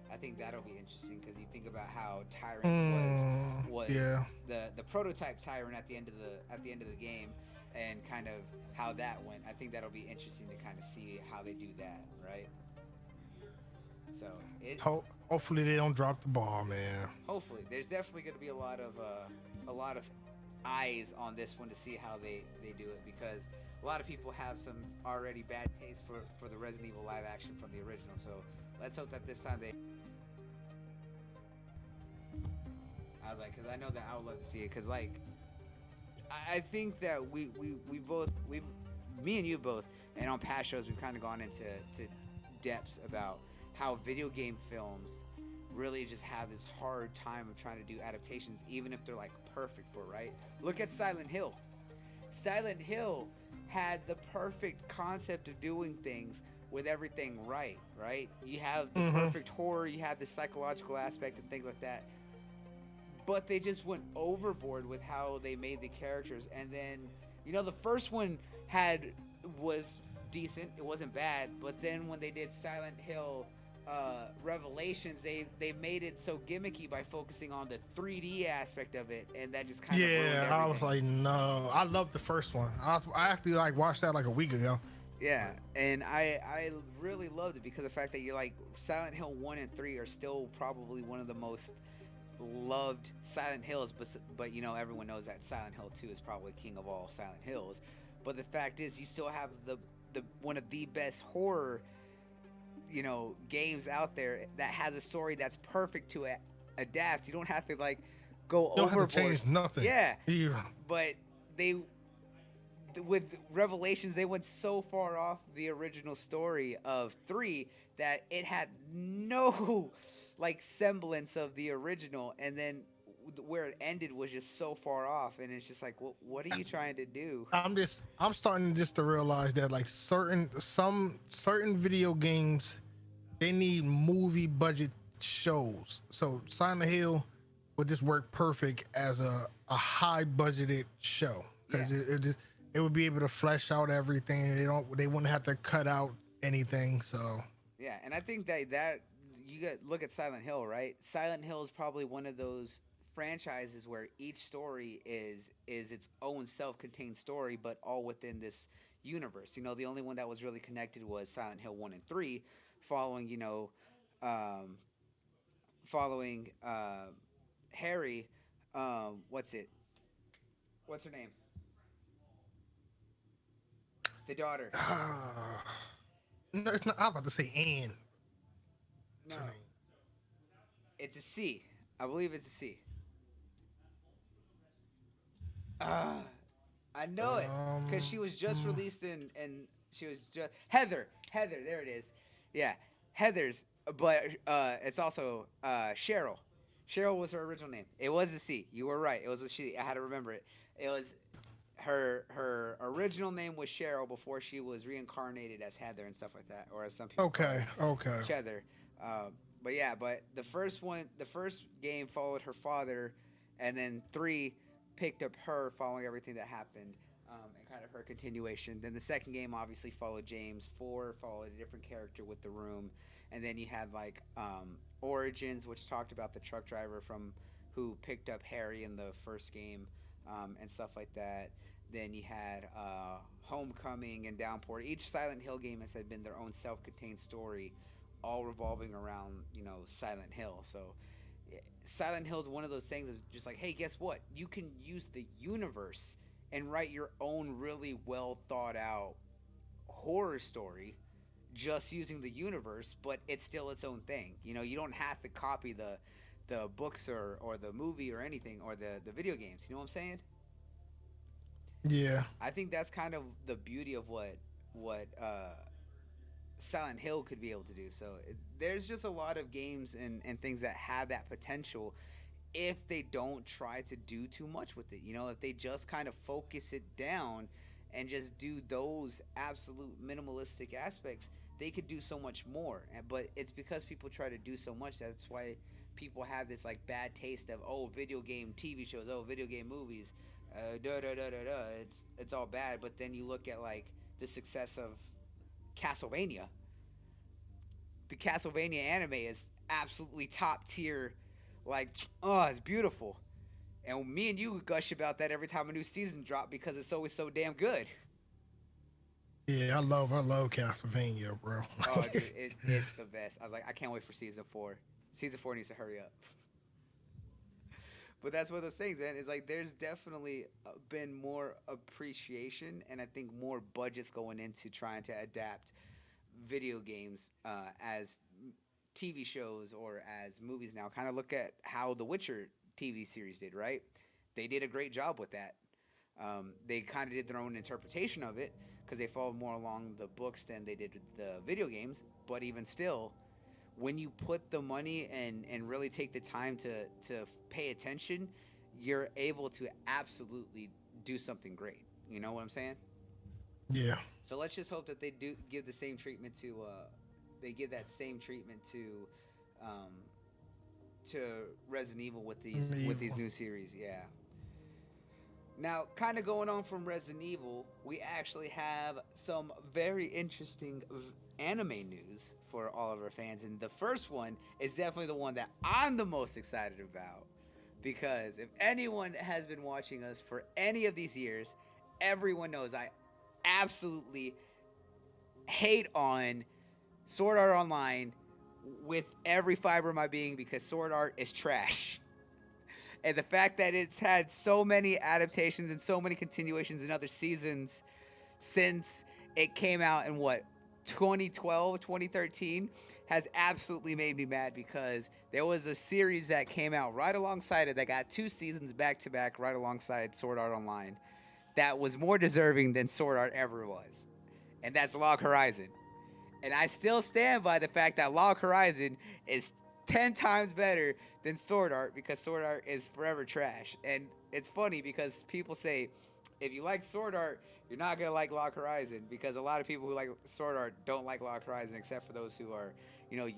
I think that'll be interesting because you think about how Tyrant was Yeah. the prototype Tyrant at the end of the game, and kind of how that went. I think that'll be interesting to kind of see how they do that, right? So it Hopefully they don't drop the ball, man. hopefully there's definitely going to be a lot of eyes on this one to see how they do it, because a lot of people have some already bad taste for the Resident Evil live action from the original. So let's hope that this time they. I was like, because I know that I would love to see it, because like I think that we both me and you both, and on past shows we've kind of gone into depths about how video game films really just have this hard time of trying to do adaptations, even if they're like perfect for it, right. Look at Silent Hill. Silent Hill had the perfect concept of doing things with everything right. You have the Mm-hmm. perfect horror, you have the psychological aspect and things like that, but they just went overboard with how they made the characters. And then the first one had was decent, it wasn't bad, but then when they did Silent Hill Revelations, they made it so gimmicky by focusing on the 3D aspect of it, and that just kind of ruined Yeah, I was everything. like, no. I love the first one. I actually like watched that like a week ago. Yeah, and I really loved it because of the fact that you're like Silent Hill 1 and 3 are still probably one of the most loved Silent Hills, but everyone knows that Silent Hill 2 is probably king of all Silent Hills. But the fact is, you still have the one of the best horror games out there that has a story that's perfect to adapt. You don't have to like go You don't have to overboard. change nothing. Yeah, Yeah. but they with Revelations they went so far off the original story of 3 that it had no like semblance of the original, and then where it ended was just so far off, and it's just like, what are you trying to do? I'm starting just to realize that like certain video games, they need movie budget shows. So Silent Hill would just work perfect as a high budgeted show Yeah. because it would be able to flesh out everything. They wouldn't have to cut out anything. So Yeah, and I think that you got look at Silent Hill, right? Silent Hill is probably one of those franchises where each story is its own self-contained story, but all within this universe. The only one that was really connected was Silent Hill 1 and 3, following, um, following Harry What's it? What's her name? The daughter. No, it's not, I'm about to say Anne. What's her No, name? it's a C. I believe it's a C. Ah, I know it because she was just Hmm. released in she was just Heather. There it is. Yeah, Heather's. But it's also Cheryl. Cheryl was her original name. It was a C. You were right. It was a she. I had to remember it. It was her original name was Cheryl before she was reincarnated as Heather and stuff like that, or as some people call Okay, her, okay. Cheddar. But yeah, but the first game followed her father, and then three picked up her following everything that happened, and kind of her continuation. Then the second game obviously followed James. Four followed a different character with the room, and then you had like Origins, which talked about the truck driver from who picked up Harry in the first game, and stuff like that. Then you had Homecoming and Downpour. Each Silent Hill game has had been their own self-contained story, all revolving around Silent Hill. So Silent Hill is one of those things of just like, hey, guess what? You can use the universe and write your own really well thought out horror story just using the universe, but it's still its own thing. You don't have to copy the books or the movie or anything or the video games. You know what I'm saying? Yeah, I think that's kind of the beauty of what Silent Hill could be able to do. So there's just a lot of games and things that have that potential if they don't try to do too much with it. If they just kind of focus it down and just do those absolute minimalistic aspects, they could do so much more. But it's because people try to do so much that's why people have this like bad taste of video game TV shows, video game movies, da da da da da. It's all bad. But then you look at like the success of Castlevania. The Castlevania anime is absolutely top tier. Like, oh, it's beautiful. And me and you gush about that every time a new season drop because it's always so damn good. yeah. I love Castlevania, bro. Oh, dude, it's the best. I was like, I can't wait for season four. Season four needs to hurry up. But that's one of those things, man. It's like there's definitely been more appreciation and I think more budgets going into trying to adapt video games as TV shows or as movies now. Kind of look at how The Witcher TV series did, right? They did a great job with that. They kind of did their own interpretation of it because they followed more along the books than they did the video games. But even still, when you put the money and really take the time to pay attention, you're able to absolutely do something great. You know what I'm saying? Yeah, So let's just hope that they do give the same treatment to they give that same treatment um, to Resident Evil with these evil. new series. Yeah. Now, kind of going on from Resident Evil, we actually have some very interesting anime news for all of our fans, and the first one is definitely the one that I'm the most excited about because if anyone has been watching us for any of these years, everyone knows I absolutely hate on Sword Art Online with every fiber of my being because Sword Art is trash. And the fact that it's had so many adaptations and so many continuations in other seasons since it came out in what 2012, 2013 has absolutely made me mad because there was a series that came out right alongside it that got two seasons back to back right alongside Sword Art Online that was more deserving than Sword Art ever was. And that's Log Horizon. And I still stand by the fact that Log Horizon is 10 times better than Sword Art because Sword Art is forever trash. And it's funny because people say if you like Sword Art, you're not going to like Log Horizon because a lot of people who like Sword Art don't like Log Horizon except for those who are, you know,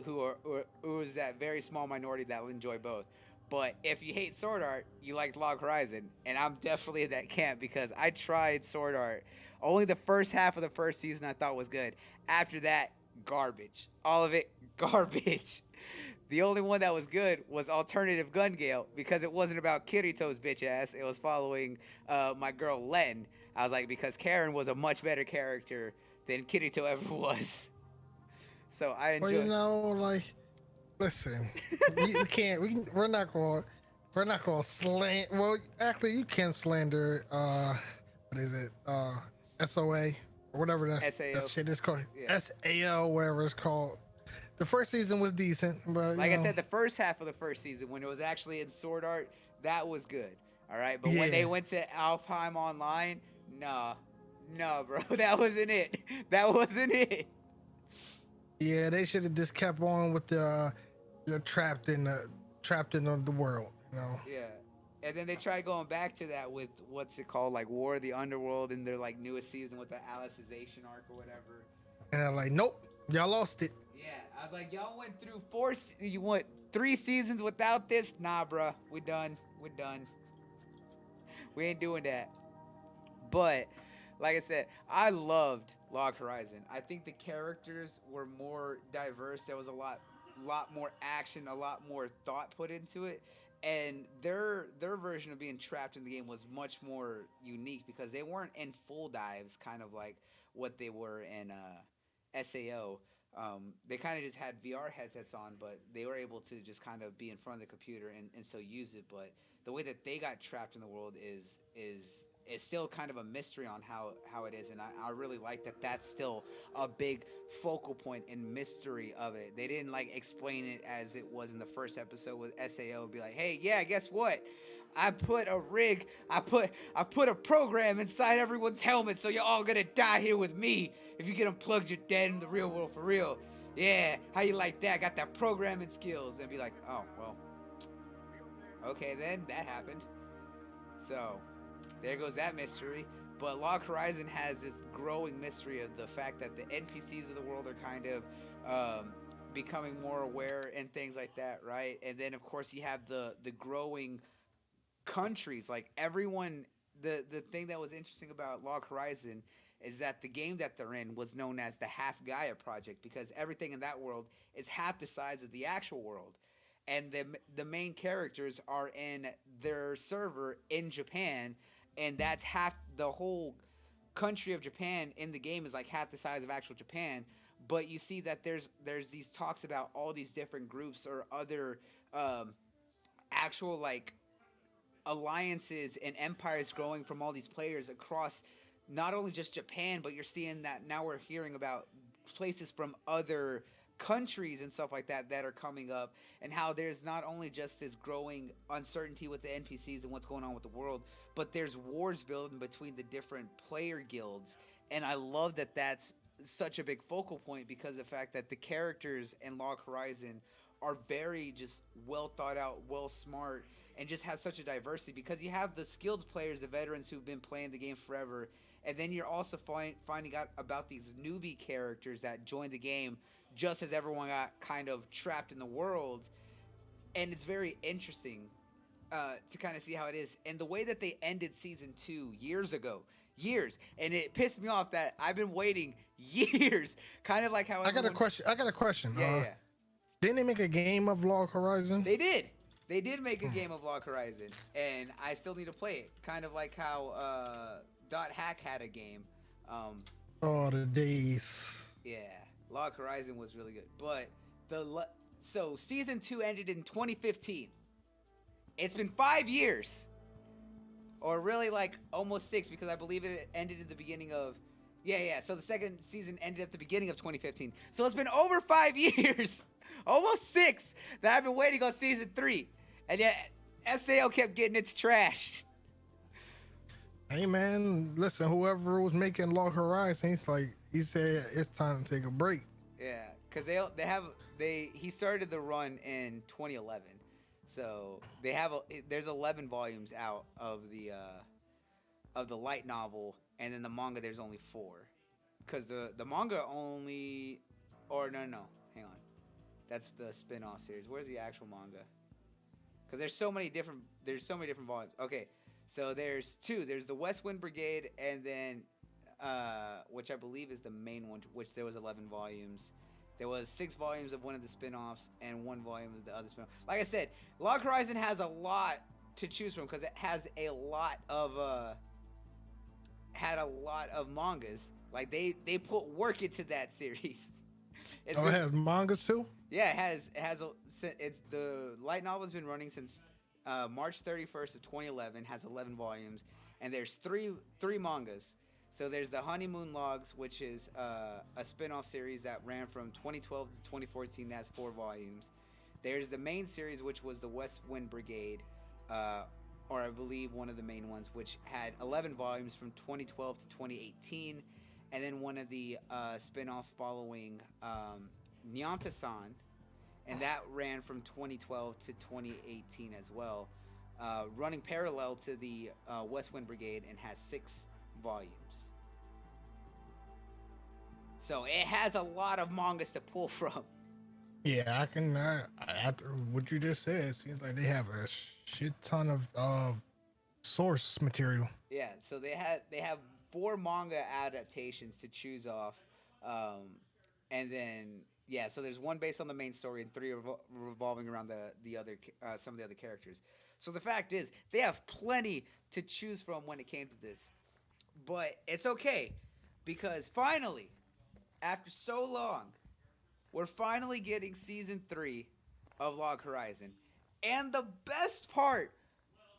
who is that very small minority that will enjoy both. But if you hate Sword Art, you like Log Horizon, and I'm definitely in that camp because I tried Sword Art. Only the first half of the first season I thought was good. After that, garbage. All of it, garbage. The only one that was good was Alternative Gun Gale because it wasn't about Kirito's bitch ass. It was following my girl Len. I was like, because Karen was a much better character than Kirito ever was. So I well, enjoy. like, listen, we can't. We're not going. we're not gonna slander. Well, actually, you can slander. What is it? SOA or whatever that Sao. shit is called. Yeah. SAO, whatever it's called. The first season was decent, but you Like I know, said, the first half of the first season, when it was actually in Sword Art, that was good. All right, but when they yeah, went to Alfheim Online, nah, no, bro, that wasn't it. That wasn't it. yeah, they should have just kept on with the you're trapped in the world. You know, Yeah. And then they tried going back to that with what's it called, like War of the Underworld, in their like newest season with the Alicization arc or whatever. and I'm like, nope, y'all lost it. Yeah, I was like, y'all went through you went 3 seasons without this. Nah, bruh, we done. We're done. We ain't doing that. But like I said, I loved Log Horizon. I think the characters were more diverse. There was lot more action, a lot more thought put into it. And their version of being trapped in the game was much more unique because they weren't in full dives, kind of like what they were in SAO. They kind of just had VR headsets on, but they were able to just kind of be in front of the computer and so use it. But the way that they got trapped in the world is still kind of a mystery on how it is, and I really like that that's still a big focal point and mystery of it. They didn't like explain it as it was in the first episode with SAO, be like, hey, yeah, guess what, I put a program inside everyone's helmet, so you're all gonna die here with me. If you get unplugged, you're dead in the real world for real. Yeah, how you like that? Got that programming skills. And be like, oh well, okay then, that happened. So there goes that mystery. But Log Horizon has this growing mystery of the fact that the NPCs of the world are kind of becoming more aware and things like that, right? And then of course you have the growing countries. Like everyone, the thing that was interesting about Log Horizon is that the game that they're in was known as the Half Gaia Project because everything in that world is half the size of the actual world. And the main characters are in their server in Japan, and that's half the whole country of Japan in the game is like half the size of actual Japan. But you see that there's these talks about all these different groups or other actual like alliances and empires growing from all these players across not only just Japan, but you're seeing that now we're hearing about places from other countries and stuff like that that are coming up, and how there's not only just this growing uncertainty with the NPCs and what's going on with the world, but there's wars building between the different player guilds. And I love that that's such a big focal point because of the fact that the characters in Log Horizon are very just well thought out, well smart, and just have such a diversity because you have the skilled players, the veterans who've been playing the game forever, and then you're also finding out about these newbie characters that joined the game just as everyone got kind of trapped in the world. And it's very interesting to kind of see how it is. And the way that they ended season 2 years ago, years, and it pissed me off that I've been waiting years, kind of like how I got a question. I got a question. Yeah. Didn't they make a game of Log Horizon? They did. They did make a game of Log Horizon, and I still need to play it. Kind of like how Dot Hack had a game. Oh, the days. Yeah, Log Horizon was really good. But so season 2 ended in 2015. It's been 5 years, or really like almost 6, because I believe it ended at the beginning of. Yeah. So the second season ended at the beginning of 2015. So it's been over 5 years, almost 6, that I've been waiting on season 3, and yet SAO kept getting its trash. Hey man, listen, whoever was making Log Horizon, he said it's time to take a break. Yeah, because he started the run in 2011, so there's 11 volumes out of the light novel, and then the manga there's only 4, because the manga only, or no, hang on, that's the spin-off series. Where's the actual manga? Because there's so many different volumes. Okay, so there's 2. There's the West Wind Brigade, and then which I believe is the main one, which there was 11 volumes. There was 6 volumes of one of the spin-offs and 1 volume of the other spin-off. Like I said, Log Horizon has a lot to choose from because it has a lot of mangas. Like they put work into that series. It has mangas too? Yeah, it's the light novel's been running since March 31st of 2011 has 11 volumes, and there's three mangas. So there's the Honeymoon Logs, which is a spin-off series that ran from 2012 to 2014. That's 4 volumes. There's the main series, which was the West Wind Brigade, uh, or I believe one of the main ones, which had 11 volumes from 2012 to 2018. And then one of the spin-offs following Nyanta-san, and that ran from 2012 to 2018 as well, running parallel to the West Wind Brigade, and has 6 volumes. So it has a lot of mangas to pull from. Yeah, I can. After what you just said, it seems like they have a shit ton of source material. Yeah, so they have 4 manga adaptations to choose off, um, and then yeah, so there's one based on the main story and 3 revolving around the other some of the other characters. So the fact is, they have plenty to choose from when it came to this, but it's okay because finally, after so long, we're finally getting season 3 of Log Horizon, and the best part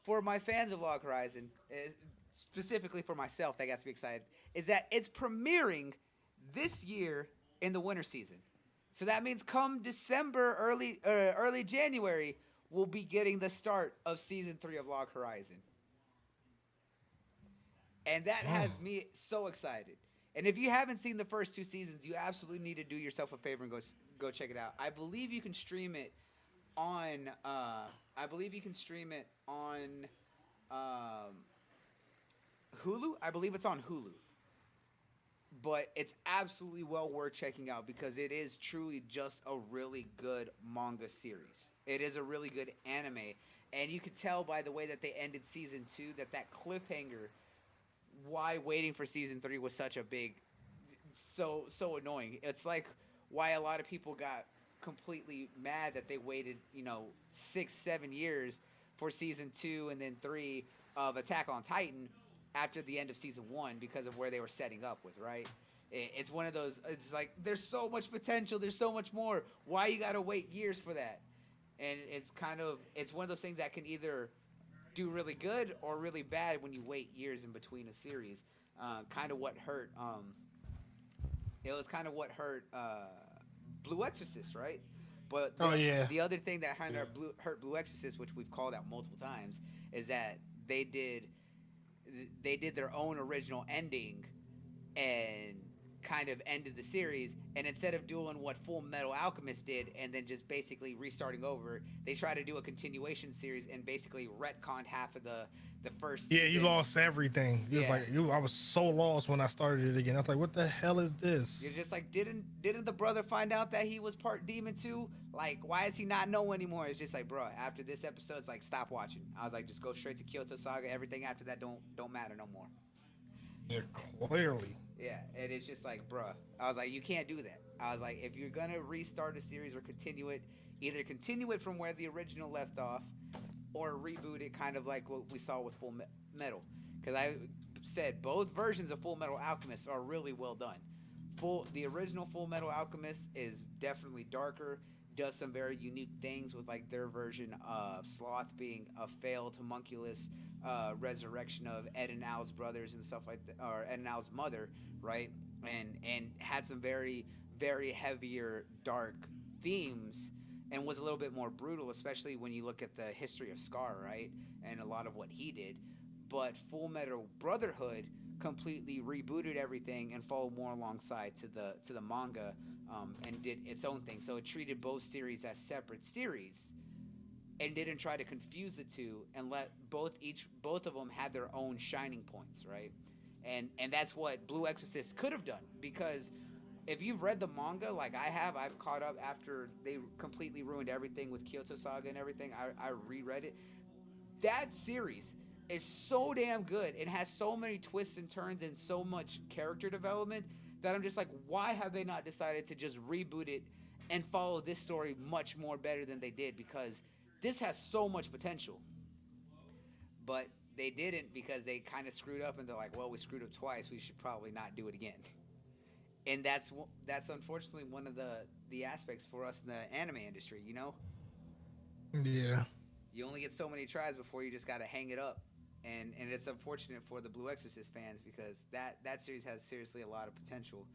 for my fans of Log Horizon, specifically for myself, that got to be excited, is that it's premiering this year in the winter season. So that means come December, early January, we'll be getting the start of season 3 of Log Horizon, and that has me so excited. And if you haven't seen the first 2 seasons, you absolutely need to do yourself a favor and go check it out. I believe you can stream it on. I believe you can stream it on Hulu. I believe it's on Hulu. But it's absolutely well worth checking out because it is truly just a really good manga series. It is a really good anime, and you could tell by the way that they ended season 2 that cliffhanger, why waiting for season 3 was such a big, so annoying. It's like why a lot of people got completely mad that they waited 6-7 years for season 2 and then 3 of Attack on Titan after the end of season 1 because of where they were setting up with, right? It's one of those, it's like there's so much potential, there's so much more, why you gotta wait years for that? And it's one of those things that can either do really good or really bad when you wait years in between a series. Kind of what hurt. It was kind of what hurt Blue Exorcist, right? But the other thing that hurt Blue Exorcist, which we've called out multiple times, is that they did their own original ending and kind of ended the series, and instead of doing what Full Metal Alchemist did and then just basically restarting over, they tried to do a continuation series and basically retconned half of the first season. Yeah, you lost everything. I was so lost when I started it again. I was like, what the hell is this? You're just like, didn't the brother find out that he was part demon too? Like, why is he not know anymore? It's just like, bro, after this episode, it's like, stop watching. I was like, just go straight to Kyoto Saga. Everything after that don't matter no more. Yeah, clearly. Yeah, and it's just like, bruh. I was like, you can't do that. I was like, if you're gonna restart a series or continue it, either continue it from where the original left off, or reboot it, kind of like what we saw with Full Metal. Because I said both versions of Full Metal Alchemist are really well done. The original Full Metal Alchemist is definitely darker, does some very unique things with like their version of Sloth being a failed homunculus resurrection of Ed and Al's brothers and stuff like that, or Ed and Al's mother, right? And had some very, very heavier dark themes and was a little bit more brutal, especially when you look at the history of Scar, right? And a lot of what he did. But Full Metal Brotherhood completely rebooted everything and followed more alongside to the manga, and did its own thing. So it treated both series as separate series and didn't try to confuse the two and let both of them had their own shining points, right? And that's what Blue Exorcist could have done, because if you've read the manga like I have, I've caught up after they completely ruined everything with Kyoto Saga and everything. I reread it. That series is so damn good and has so many twists and turns and so much character development that I'm just like, why have they not decided to just reboot it and follow this story much more better than they did? Because this has so much potential. But they didn't, because they kind of screwed up, and they're like, well, we screwed up twice, we should probably not do it again. And that's unfortunately one of the aspects for us in the anime industry, you know? Yeah. You only get so many tries before you just got to hang it up. And it's unfortunate for the Blue Exorcist fans because that series has seriously a lot of potential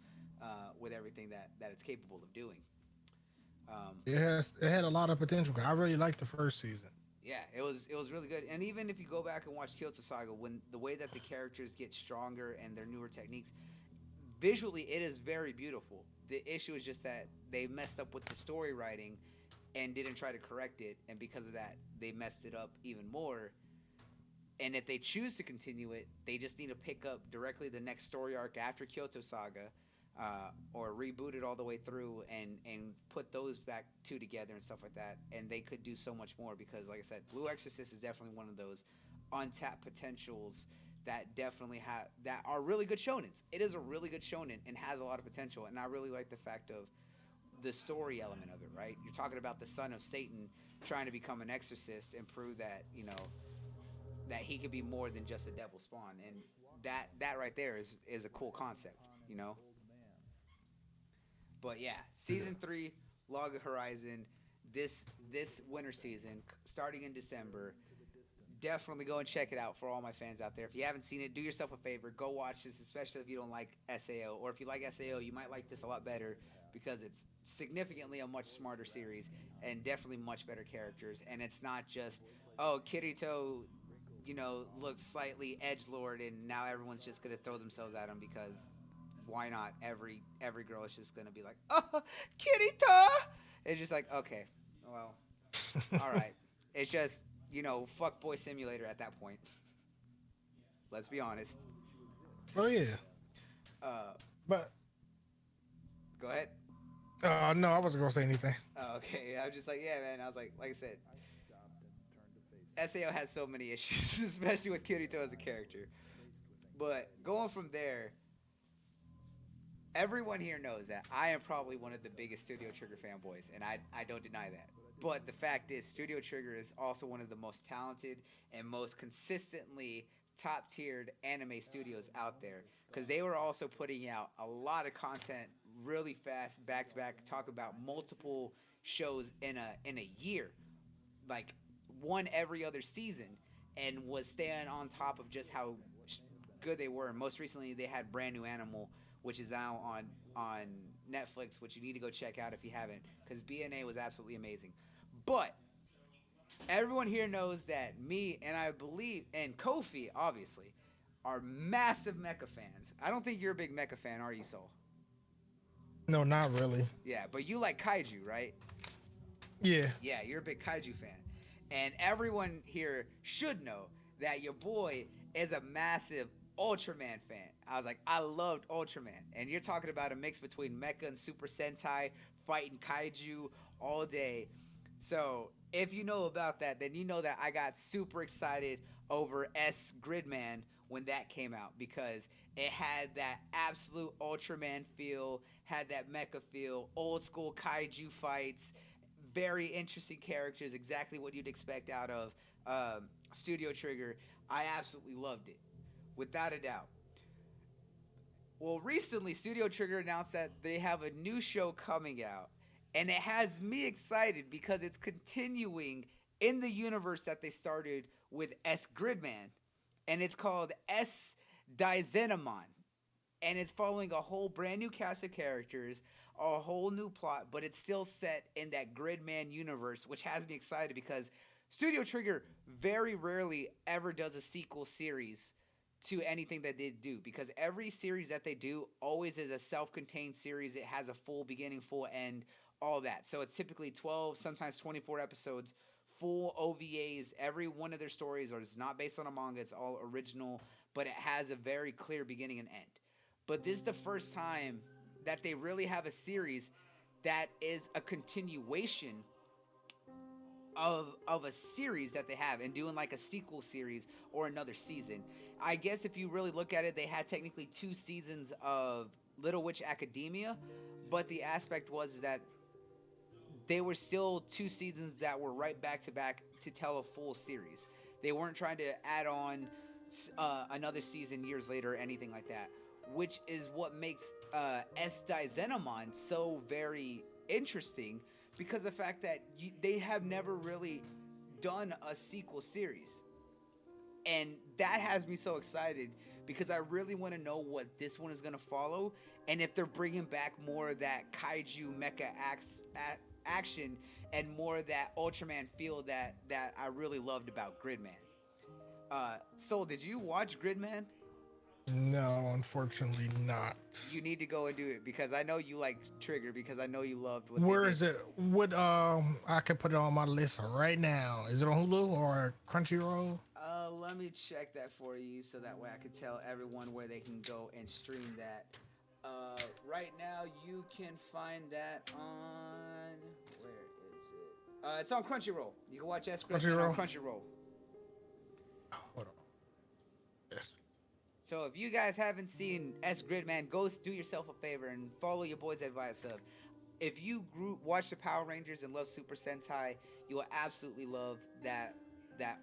with everything that it's capable of doing. Um, It had a lot of potential. I really liked the first season. yeah, it was really good. And even if you go back and watch Kyoto Saga, when the way that the characters get stronger and their newer techniques, visually it is very beautiful. The issue is just that they messed up with the story writing and didn't try to correct it, and because of that, they messed it up even more. And if they choose to continue it, they just need to pick up directly the next story arc after Kyoto Saga, or reboot it all the way through and put those back two together and stuff like that. And they could do so much more because, like I said, Blue Exorcist is definitely one of those untapped potentials that definitely have that are really good shonens. It is a really good shonen and has a lot of potential. And I really like the fact of the story element of it. Right, you're talking about the son of Satan trying to become an exorcist and prove that that he could be more than just a devil spawn, and that right there is a cool concept, you know. But yeah, Yeah. season three, Log of Horizon, this winter season, starting in December. Definitely go and check it out for all my fans out there. If you haven't seen it, do yourself a favor, go watch this, especially if you don't like Sao, or if you like Sao, you might like this a lot better because it's significantly a much smarter series and definitely much better characters. And it's not just, oh, Kirito, looks slightly edge lord, and now everyone's just gonna throw themselves at him because why not? Every girl is just gonna be like, oh, Kirito. It's just like, okay, well, all right. It's just fuck boy simulator at that point. Let's be honest. Oh yeah, Uh, but Go ahead. no, I wasn't gonna say anything. Oh, okay, I was just like, yeah, man. I was like I said, Sao has so many issues, especially with Kirito as a character. But going from there, everyone here knows that I am probably one of the biggest Studio Trigger fanboys, and I don't deny that. But the fact is, Studio Trigger is also one of the most talented and most consistently top tiered anime studios out there because they were also putting out a lot of content really fast, back to back. Talk about multiple shows in a year, like one every other season, and was staying on top of just how good they were. And most recently, they had Brand New Animal, which is now on Netflix, which you need to go check out if you haven't, because BNA was absolutely amazing. But everyone here knows that me and I believe and Kofi obviously are massive mecha fans. I don't think you're a big mecha fan, are you, Soul? No, not really. Yeah, but you like kaiju, right? Yeah. Yeah, you're a big kaiju fan. And everyone here should know that your boy is a massive Ultraman fan. I was like, I loved Ultraman. And you're talking about a mix between Mecha and Super Sentai, fighting kaiju all day. So, if you know about that, then you know that I got super excited over S Gridman when that came out because it had that absolute Ultraman feel, had that mecha feel, old school kaiju fights, very interesting characters, exactly what you'd expect out of Studio Trigger. I absolutely loved it, without a doubt. Well, recently, Studio Trigger announced that they have a new show coming out, and it has me excited because it's continuing in the universe that they started with S Gridman, and it's called S Daizenamon, and it's following a whole brand new cast of characters, a whole new plot, but it's still set in that Gridman universe, which has me excited because Studio Trigger very rarely ever does a sequel series to anything that they do because every series that they do always is a self-contained series. It has a full beginning, full end, all that. So it's typically 12, sometimes 24 episodes, full OVAs. Every one of their stories is not based on a manga, it's all original, but it has a very clear beginning and end. But this is the first time that they really have a series that is a continuation of a series that they have and doing like a sequel series or another season. I guess if you really look at it, they had technically 2 seasons of Little Witch Academia, but the aspect was that they were still 2 seasons that were right back to back to tell a full series. They weren't trying to add on another season years later or anything like that, which is what makes S Daizenamon so very interesting because the fact that they have never really done a sequel series, and that has me so excited because I really want to know what this one is going to follow, and if they're bringing back more of that kaiju mecha action and more of that Ultraman feel that I really loved about Gridman. Soul, did you watch Gridman? No, unfortunately not. You need to go and do it because I know you like Trigger because I know you loved what they Where did. is it? What I can put it on my list right now. Is it on Hulu or Crunchyroll? Let me check that for you so that way I can tell everyone where they can go and stream that. Right now you can find that on where is it? It's on Crunchyroll. You can watch Escalation on Crunchyroll. Crunchyroll. Hold on. Yes. So if you guys haven't seen S Gridman, go do yourself a favor and follow your boy's advice of if you watch the Power Rangers and love Super Sentai, you will absolutely love that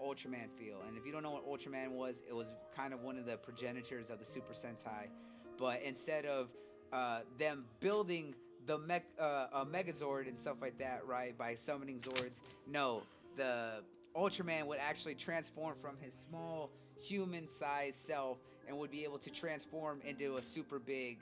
Ultraman feel. And if you don't know what Ultraman was, it was kind of one of the progenitors of the Super Sentai. But instead of them building the a Megazord and stuff like that, right, by summoning Zords, no, the Ultraman would actually transform from his small human-sized self and would be able to transform into a super big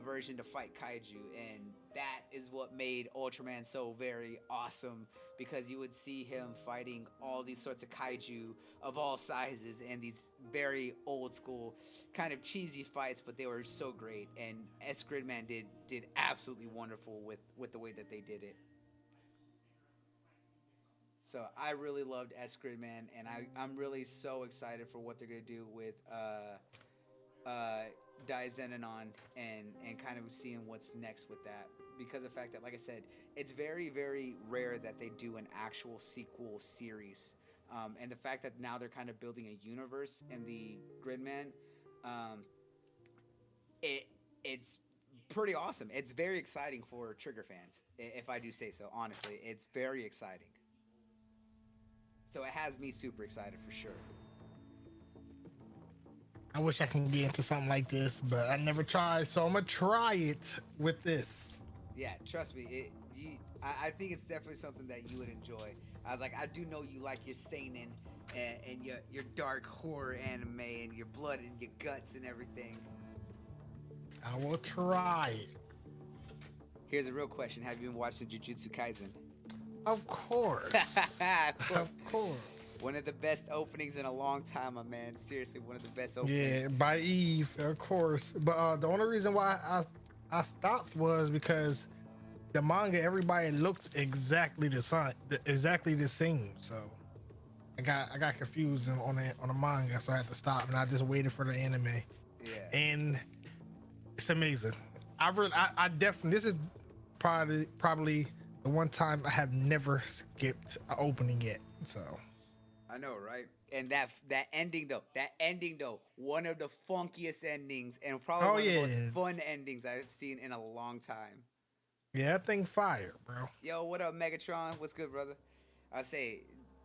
version to fight kaiju, and that is what made Ultraman so very awesome because you would see him fighting all these sorts of kaiju of all sizes and these very old school kind of cheesy fights, but they were so great, and S Gridman did absolutely wonderful with the way that they did it. So I really loved S Gridman, and I'm really so excited for what they're gonna do with Daizenanon and kind of seeing what's next with that because of the fact that, like I said, it's very very rare that they do an actual sequel series, and the fact that now they're kind of building a universe in the Gridman, um, it's pretty awesome. It's very exciting for Trigger fans, if I do say so. Honestly, it's very exciting. So it has me super excited for sure. I wish I can get into something like this, but I never tried, so I'm gonna try it with this. Yeah, trust me. I think it's definitely something that you would enjoy. I was like, I do know you like your seinen and your dark horror anime and your blood and your guts and everything. I will try it. Here's a real question: have you been watching Jujutsu Kaisen? Of course. Of course. One of the best openings in a long time, my man. Seriously, one of the best openings. Yeah, by Eve, of course. But the only reason why I stopped was because the manga, everybody looks exactly exactly the same. So I got confused on the manga, so I had to stop, and I just waited for the anime. Yeah. And it's amazing. I definitely, this is probably the one time I have never skipped an opening yet. So I know, right? And that ending though, one of the funkiest endings and probably one of the most fun endings I've seen in a long time. Yeah, that thing fire, bro. Yo, what up, Megatron? What's good, brother? I say,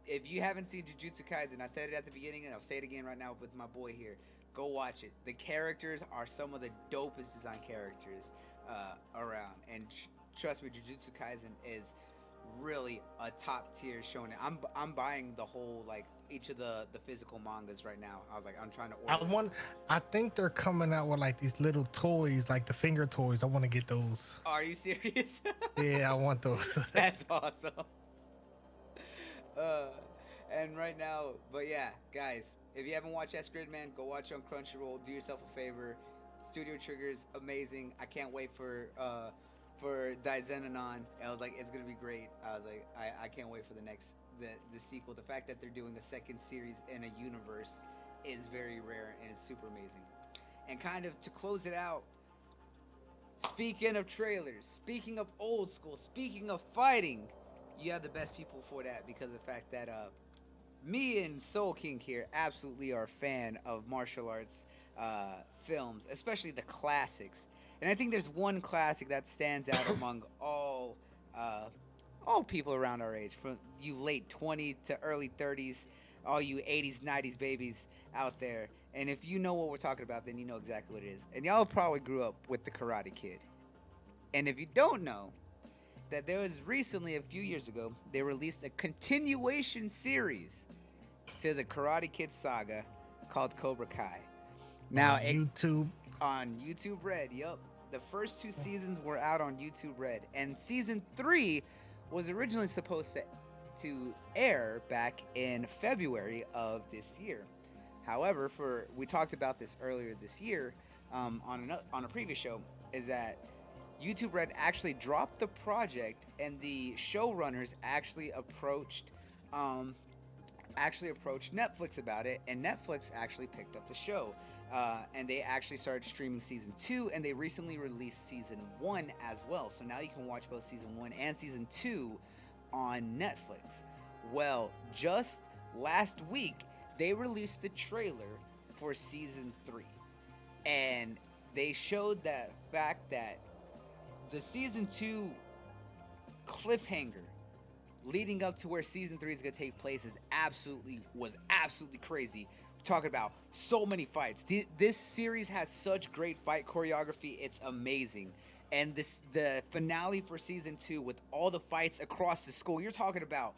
if you haven't seen Jujutsu Kaisen, I said it at the beginning and I'll say it again right now with my boy here. Go watch it. The characters are some of the dopest design characters around, and trust me, Jujutsu Kaisen is really a top tier shonen. I'm buying the whole, like, each of the physical mangas right now. I was like, I'm trying to order. I think they're coming out with like these little toys, like the finger toys. I want to get those. Are you serious? Yeah, I want those. That's awesome. And right now, but yeah, guys, if you haven't watched S Gridman, go watch it on Crunchyroll. Do yourself a favor. Studio Trigger's amazing. I can't wait for Daizenanon. I was like, it's gonna be great. I was like, I can't wait for the sequel. The fact that they're doing a second series in a universe is very rare and it's super amazing. And kind of to close it out, speaking of trailers, speaking of old school, speaking of fighting, you have the best people for that because of the fact that me and Soul King here absolutely are a fan of martial arts films, especially the classics. And I think there's one classic that stands out among all people around our age, from you late 20s to early 30s, all you 80s, 90s babies out there. And if you know what we're talking about, then you know exactly what it is. And y'all probably grew up with the Karate Kid. And if you don't know, that there was recently, a few years ago, they released a continuation series to the Karate Kid saga called Cobra Kai. Now, On YouTube. on YouTube Red, yup. The first two seasons were out on YouTube Red, and season 3 was originally supposed to air back in February of this year. However, we talked about this earlier this year on a previous show, is that YouTube Red actually dropped the project, and the showrunners actually approached Netflix about it, and Netflix actually picked up the show. And they actually started streaming season 2, and they recently released season 1 as well. So now you can watch both season 1 and season 2 on Netflix. Well, just last week, they released the trailer for season 3. And they showed that fact that the season 2 cliffhanger leading up to where season 3 is going to take place was absolutely crazy. We're talking about so many fights. This series has such great fight choreography. It's amazing. And the finale for season 2 with all the fights across the school. You're talking about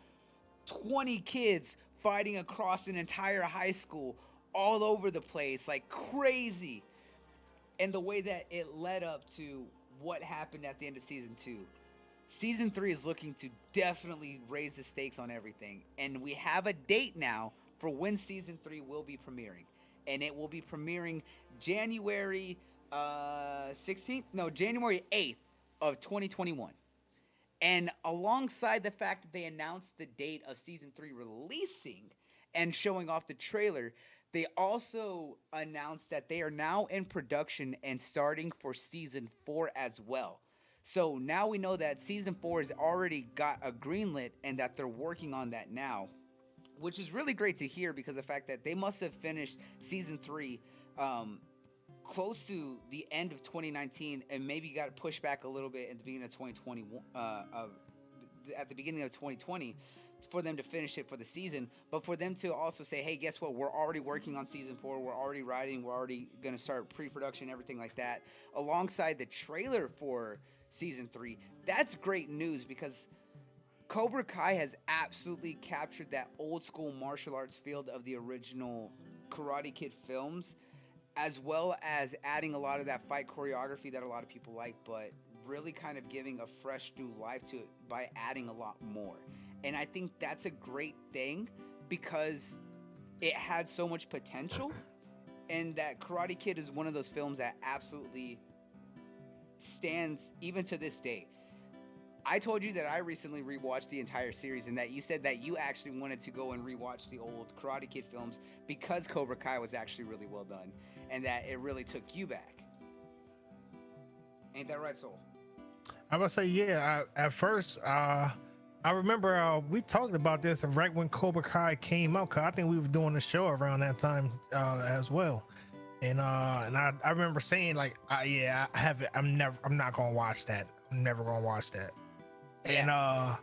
20 kids fighting across an entire high school all over the place, like crazy. And the way that it led up to what happened at the end of season 2. Season 3 is looking to definitely raise the stakes on everything. And we have a date now for when season 3 will be premiering. And it will be premiering January 16th? No, January 8th of 2021. And alongside the fact that they announced the date of season 3 releasing and showing off the trailer, they also announced that they are now in production and starting for season 4 as well. So now we know that season 4 has already got a greenlit and that they're working on that now, which is really great to hear, because the fact that they must have finished season 3 close to the end of 2019 and maybe got pushed back a little bit at the beginning of 2021, at the beginning of 2020, for them to finish it for the season, but for them to also say, hey, guess what, we're already working on season 4, we're already writing, we're already going to start pre-production, everything like that, alongside the trailer for season 3. That's great news, because Cobra Kai has absolutely captured that old school martial arts field of the original Karate Kid films, as well as adding a lot of that fight choreography that a lot of people like, but really kind of giving a fresh new life to it by adding a lot more. And I think that's a great thing, because it had so much potential, and that Karate Kid is one of those films that absolutely stands even to this day. I told you that I recently rewatched the entire series, and that you said that you actually wanted to go and rewatch the old Karate Kid films because Cobra Kai was actually really well done, and that it really took you back. Ain't that right, Soul? I would say, yeah. At first, I remember we talked about this right when Cobra Kai came out, because I think we were doing a show around that time as well. And I remember saying, like, yeah, I'm not gonna watch that. I'm never gonna watch that. Yeah.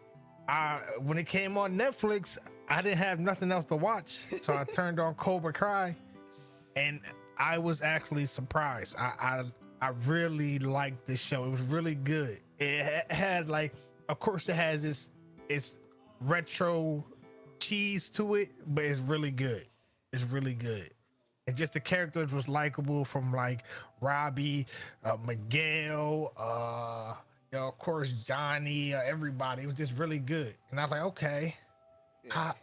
And when it came on Netflix, I didn't have nothing else to watch, so I turned on Cobra Kai, and I was actually surprised. I really liked this show. It was really good. It had, like, of course, it has its retro cheese to it, but it's really good. It's really good. And just the characters was likable, from like Robbie, Miguel, of course Johnny, everybody. It was just really good. And I was like, okay, yeah.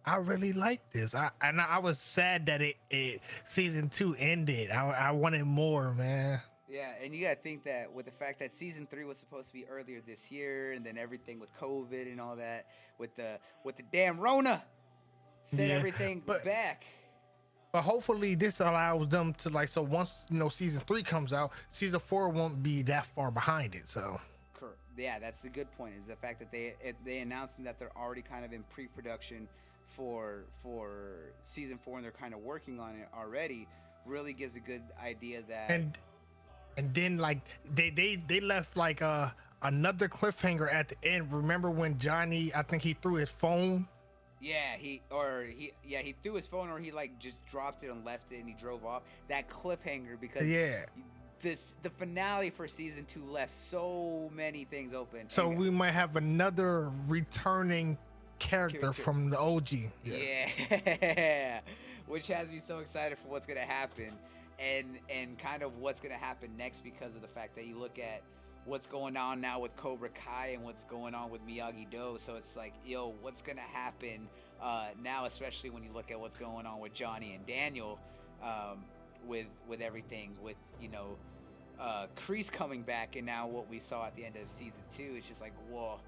I really like this. I was sad that it season 2 ended. I wanted more, man. Yeah, and you gotta think that with the fact that season 3 was supposed to be earlier this year, and then everything with COVID and all that, with the damn Rona, set everything back. But hopefully this allows them to, like, so once season 3 comes out, season 4 won't be that far behind it. So yeah, that's the good point, is the fact that they announced that they're already kind of in pre-production for season 4, and they're kind of working on it already. Really gives a good idea that. And then, like, they left like another cliffhanger at the end. Remember when Johnny, I think he threw his phone? Yeah, he threw his phone, or he like just dropped it and left it, and he drove off. That cliffhanger, because the finale for season 2 left so many things open. So And we might have another returning character from the OG. yeah, which has me so excited for what's gonna happen, and kind of what's gonna happen next because of the fact that you look at what's going on now with Cobra Kai and what's going on with Miyagi-Do. So it's like, yo, what's gonna happen now, especially when you look at what's going on with Johnny and Daniel, with everything, with Kreese coming back, and now what we saw at the end of season 2. It's just like, whoa,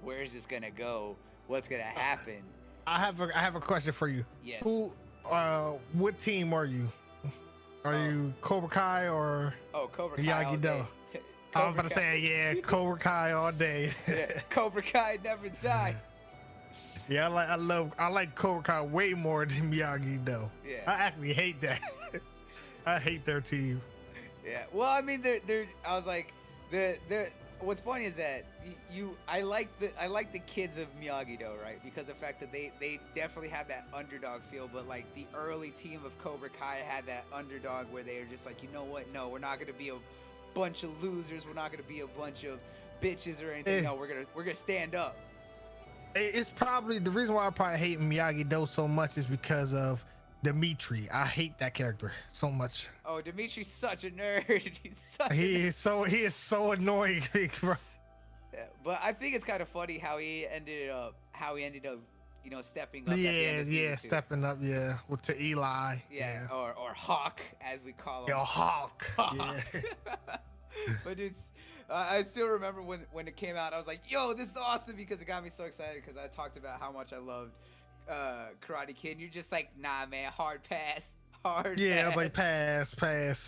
where's this gonna go? What's gonna happen? I have a question for you. Yes. What team are you? Are you Cobra Kai or Cobra Kai Miyagi-Do? I was about to say, yeah, Cobra Kai all day. Yeah, Cobra Kai never die. Yeah, I like Cobra Kai way more than Miyagi-Do. Yeah. I actually hate that. I hate their team. Yeah. Well, I mean, they're. I was like, what's funny is that I like the kids of Miyagi-Do, right? Because the fact that they definitely have that underdog feel, but like the early team of Cobra Kai had that underdog where they were just like, you know what? No, we're not gonna be a bunch of losers. We're not gonna be a bunch of bitches or anything. No, we're gonna stand up. It's probably the reason why I probably hate Miyagi-Do so much is because of Dimitri. I hate that character so much. Oh, Dimitri's such a nerd. He is so annoying, bro. Yeah, but I think it's kind of funny how he ended up stepping up. Stepping up, to Eli. Yeah. Or Hawk, as we call him. Yo, Hawk. Yeah. But dude, I still remember when it came out. I was like, yo, this is awesome, because it got me so excited, because I talked about how much I loved Karate Kid. You're just like, nah, man, hard pass. Yeah, I was like, pass.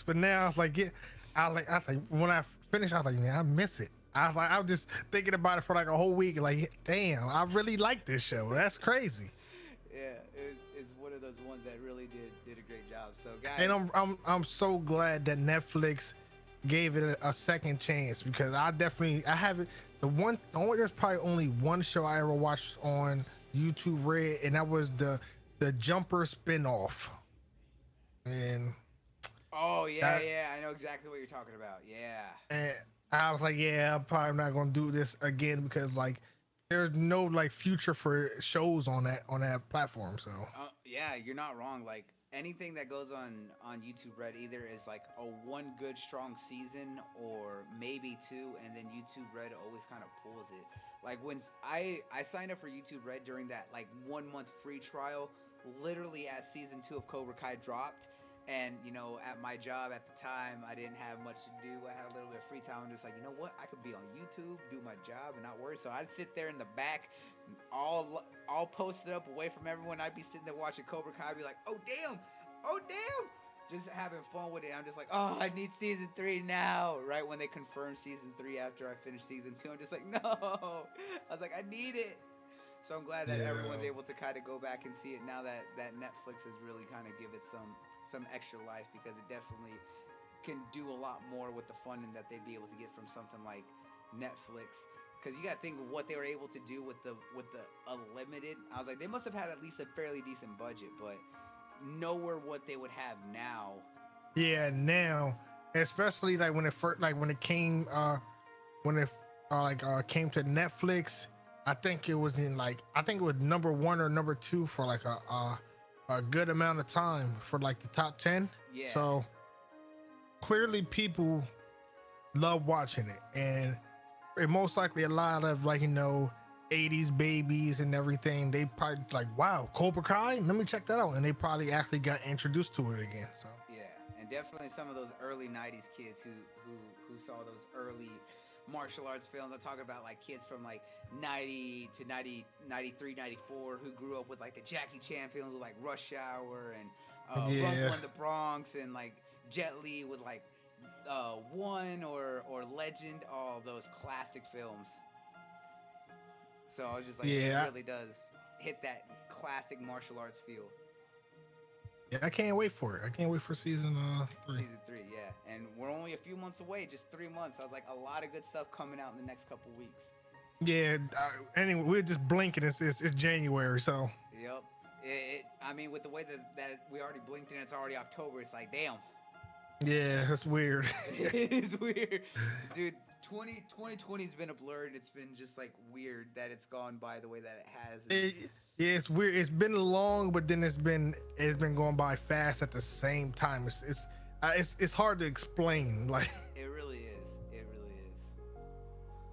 But now, like, I was like, when I finished, I was like, man, I miss it. I was just thinking about it for like a whole week. Like, damn, I really like this show. That's crazy. Yeah, it's one of those ones that really did a great job. So, guys, and I'm so glad that Netflix gave it a second chance, because I haven't. There's probably only one show I ever watched on YouTube Red, and that was the Jumper spinoff. And I know exactly what you're talking about. Yeah. And I was like, yeah, I'm probably not gonna do this again, because like there's no like future for shows on that platform. So yeah, you're not wrong. Like anything that goes on YouTube Red either is like a one good strong season or maybe two, and then YouTube Red always kind of pulls it. Like when I signed up for YouTube Red during that like 1 month free trial, literally as season 2 of Cobra Kai dropped. And, at my job at the time, I didn't have much to do. I had a little bit of free time. I'm just like, you know what? I could be on YouTube, do my job, and not worry. So I'd sit there in the back, all posted up away from everyone. I'd be sitting there watching Cobra Kai. I'd be like, oh, damn. Just having fun with it. I'm just like, oh, I need season 3 now. Right when they confirmed season 3 after I finished season 2, I'm just like, no. I was like, I need it. So I'm glad that everyone's able to kind of go back and see it now that Netflix has really kind of give it some extra life, because it definitely can do a lot more with the funding that they'd be able to get from something like Netflix. Because you got to think of what they were able to do with the unlimited. I was like, they must have had at least a fairly decent budget, but nowhere what they would have now. Yeah, now, especially like when it came to Netflix. I think it was number 1 or number 2 for like a good amount of time for like the top 10. Yeah. So clearly people love watching it, and it most likely a lot of 80s babies and everything. They probably like, wow, Cobra Kai, let me check that out, and they probably actually got introduced to it again. So yeah, and definitely some of those early 90s kids who saw those early martial arts films. I'm talking about like kids from like 90 to 90, 93, 94 who grew up with like the Jackie Chan films with like Rush Hour and Rumble in the Bronx, and like Jet Li with like One or Legend, all those classic films. So I was just like, it really does hit that classic martial arts feel. Yeah, I can't wait for it. I can't wait for season 3. Season 3, yeah. And we're only a few months away, just 3 months. I was like, a lot of good stuff coming out in the next couple weeks. Yeah, anyway, we're just blinking. It's January, so. Yep. I mean, with the way that we already blinked and it's already October, it's like, damn. Yeah, it's weird. It is weird, dude. 2020 has been a blur, and it's been just like weird that it's gone by the way that it has. And Yeah, it's weird. It's been long, but then it's been going by fast at the same time. It's hard to explain. Like, it really is. It really is.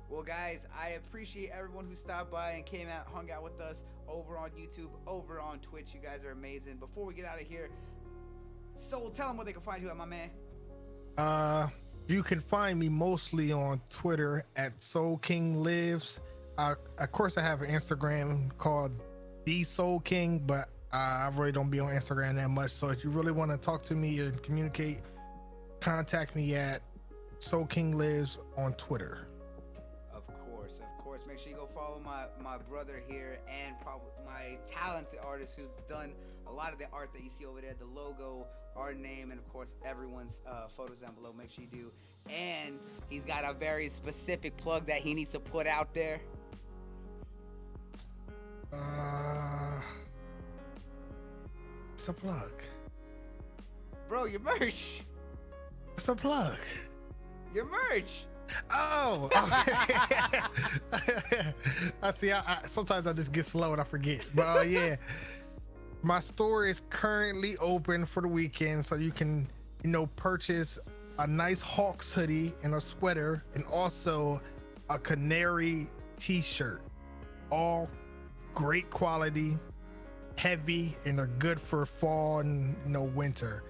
Well, guys, I appreciate everyone who stopped by and came out, hung out with us over on YouTube, over on Twitch. You guys are amazing. Before we get out of here, Soul, tell them where they can find you at, my man. you can find me mostly on Twitter at Soul King Lives. Of course, I have an Instagram called The Soul King, but I really don't be on Instagram that much. So if you really want to talk to me and communicate, contact me at Soul King Lives on Twitter. Of course, of course. Make sure you go follow my brother here and probably my talented artist who's done a lot of the art that you see over there, the logo, our name, and of course everyone's photos down below. Make sure you do. And he's got a very specific plug that he needs to put out there. It's the plug. Bro, your merch. It's the plug. Your merch. Oh, okay. I see. Sometimes I just get slow and I forget. But yeah, my store is currently open for the weekend, so you can, purchase a nice Hawks hoodie and a sweater, and also a Canary T-shirt. All great quality, heavy, and are good for fall and winter.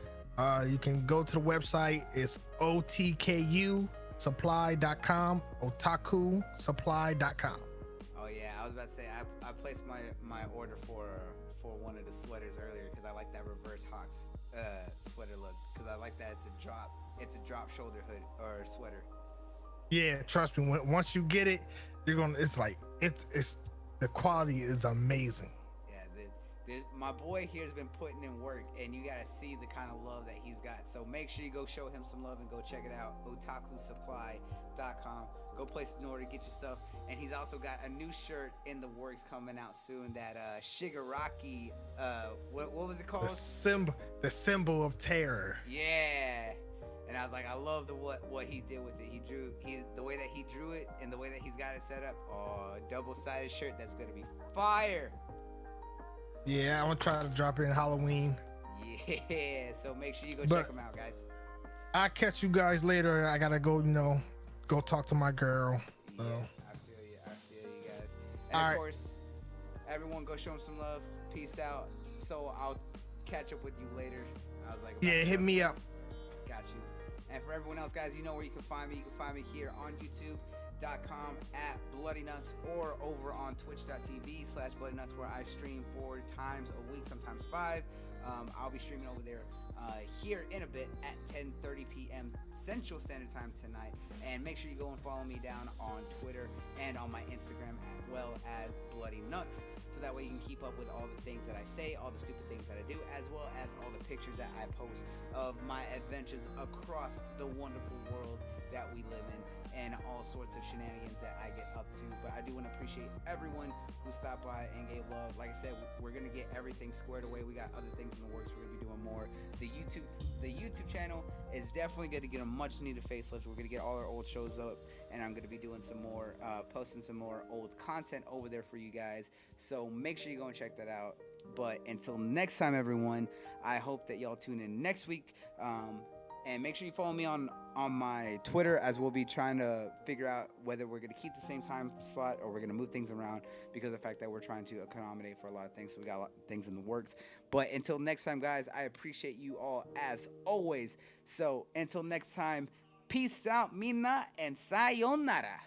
You can go to the website. It's otkusupply.com, otakusupply.com. Oh yeah, I was about to say I placed my order for one of the sweaters earlier because I like that reverse Hawks sweater look, because I like that it's a drop shoulder hood or sweater. Yeah, trust me, once you get it, it's the quality is amazing. My boy here has been putting in work, and you gotta see the kind of love that he's got. So make sure you go show him some love and go check it out. otakusupply.com. Go place an order, get your stuff. And he's also got a new shirt in the works coming out soon. That Shigaraki, what was it called? The symbol of terror. Yeah. And I was like, I love what he did with it. The way that he drew it and the way that he's got it set up. Oh, double-sided shirt. That's gonna be fire. Yeah, I'm gonna try to drop it in Halloween. Yeah, so make sure you go check them out, guys. I'll catch you guys later. I gotta go, go talk to my girl. So. Yeah, I feel you guys. And of course, everyone go show them some love. Peace out. So I'll catch up with you later. I was like, yeah, hit me up. Got you. And for everyone else, guys, you know where you can find me. You can find me here on YouTube.com at Bloody Nuts, or over on twitch.tv/Bloody Nuts, where I stream 4 times a week, sometimes 5. I'll be streaming over there here in a bit at 10:30 p.m. Central Standard Time tonight. And make sure you go and follow me down on Twitter and on my Instagram, as well as Bloody Nuts, so that way you can keep up with all the things that I say, all the stupid things that I do, as well as all the pictures that I post of my adventures across the wonderful world that we live in, and all sorts of shenanigans that I get up to. But I do want to appreciate everyone who stopped by and gave love. Like I said, we're gonna get everything squared away. We got other things in the works. We're gonna be doing more. The YouTube channel is definitely gonna get a much needed facelift. We're gonna get all our old shows up, and I'm gonna be doing some more, posting some more old content over there for you guys. So make sure you go and check that out. But until next time, everyone, I hope that y'all tune in next week. And make sure you follow me on my Twitter, as we'll be trying to figure out whether we're going to keep the same time slot or we're going to move things around, because of the fact that we're trying to accommodate for a lot of things. So we got a lot of things in the works. But until next time, guys, I appreciate you all as always. So until next time, peace out, mina, and sayonara.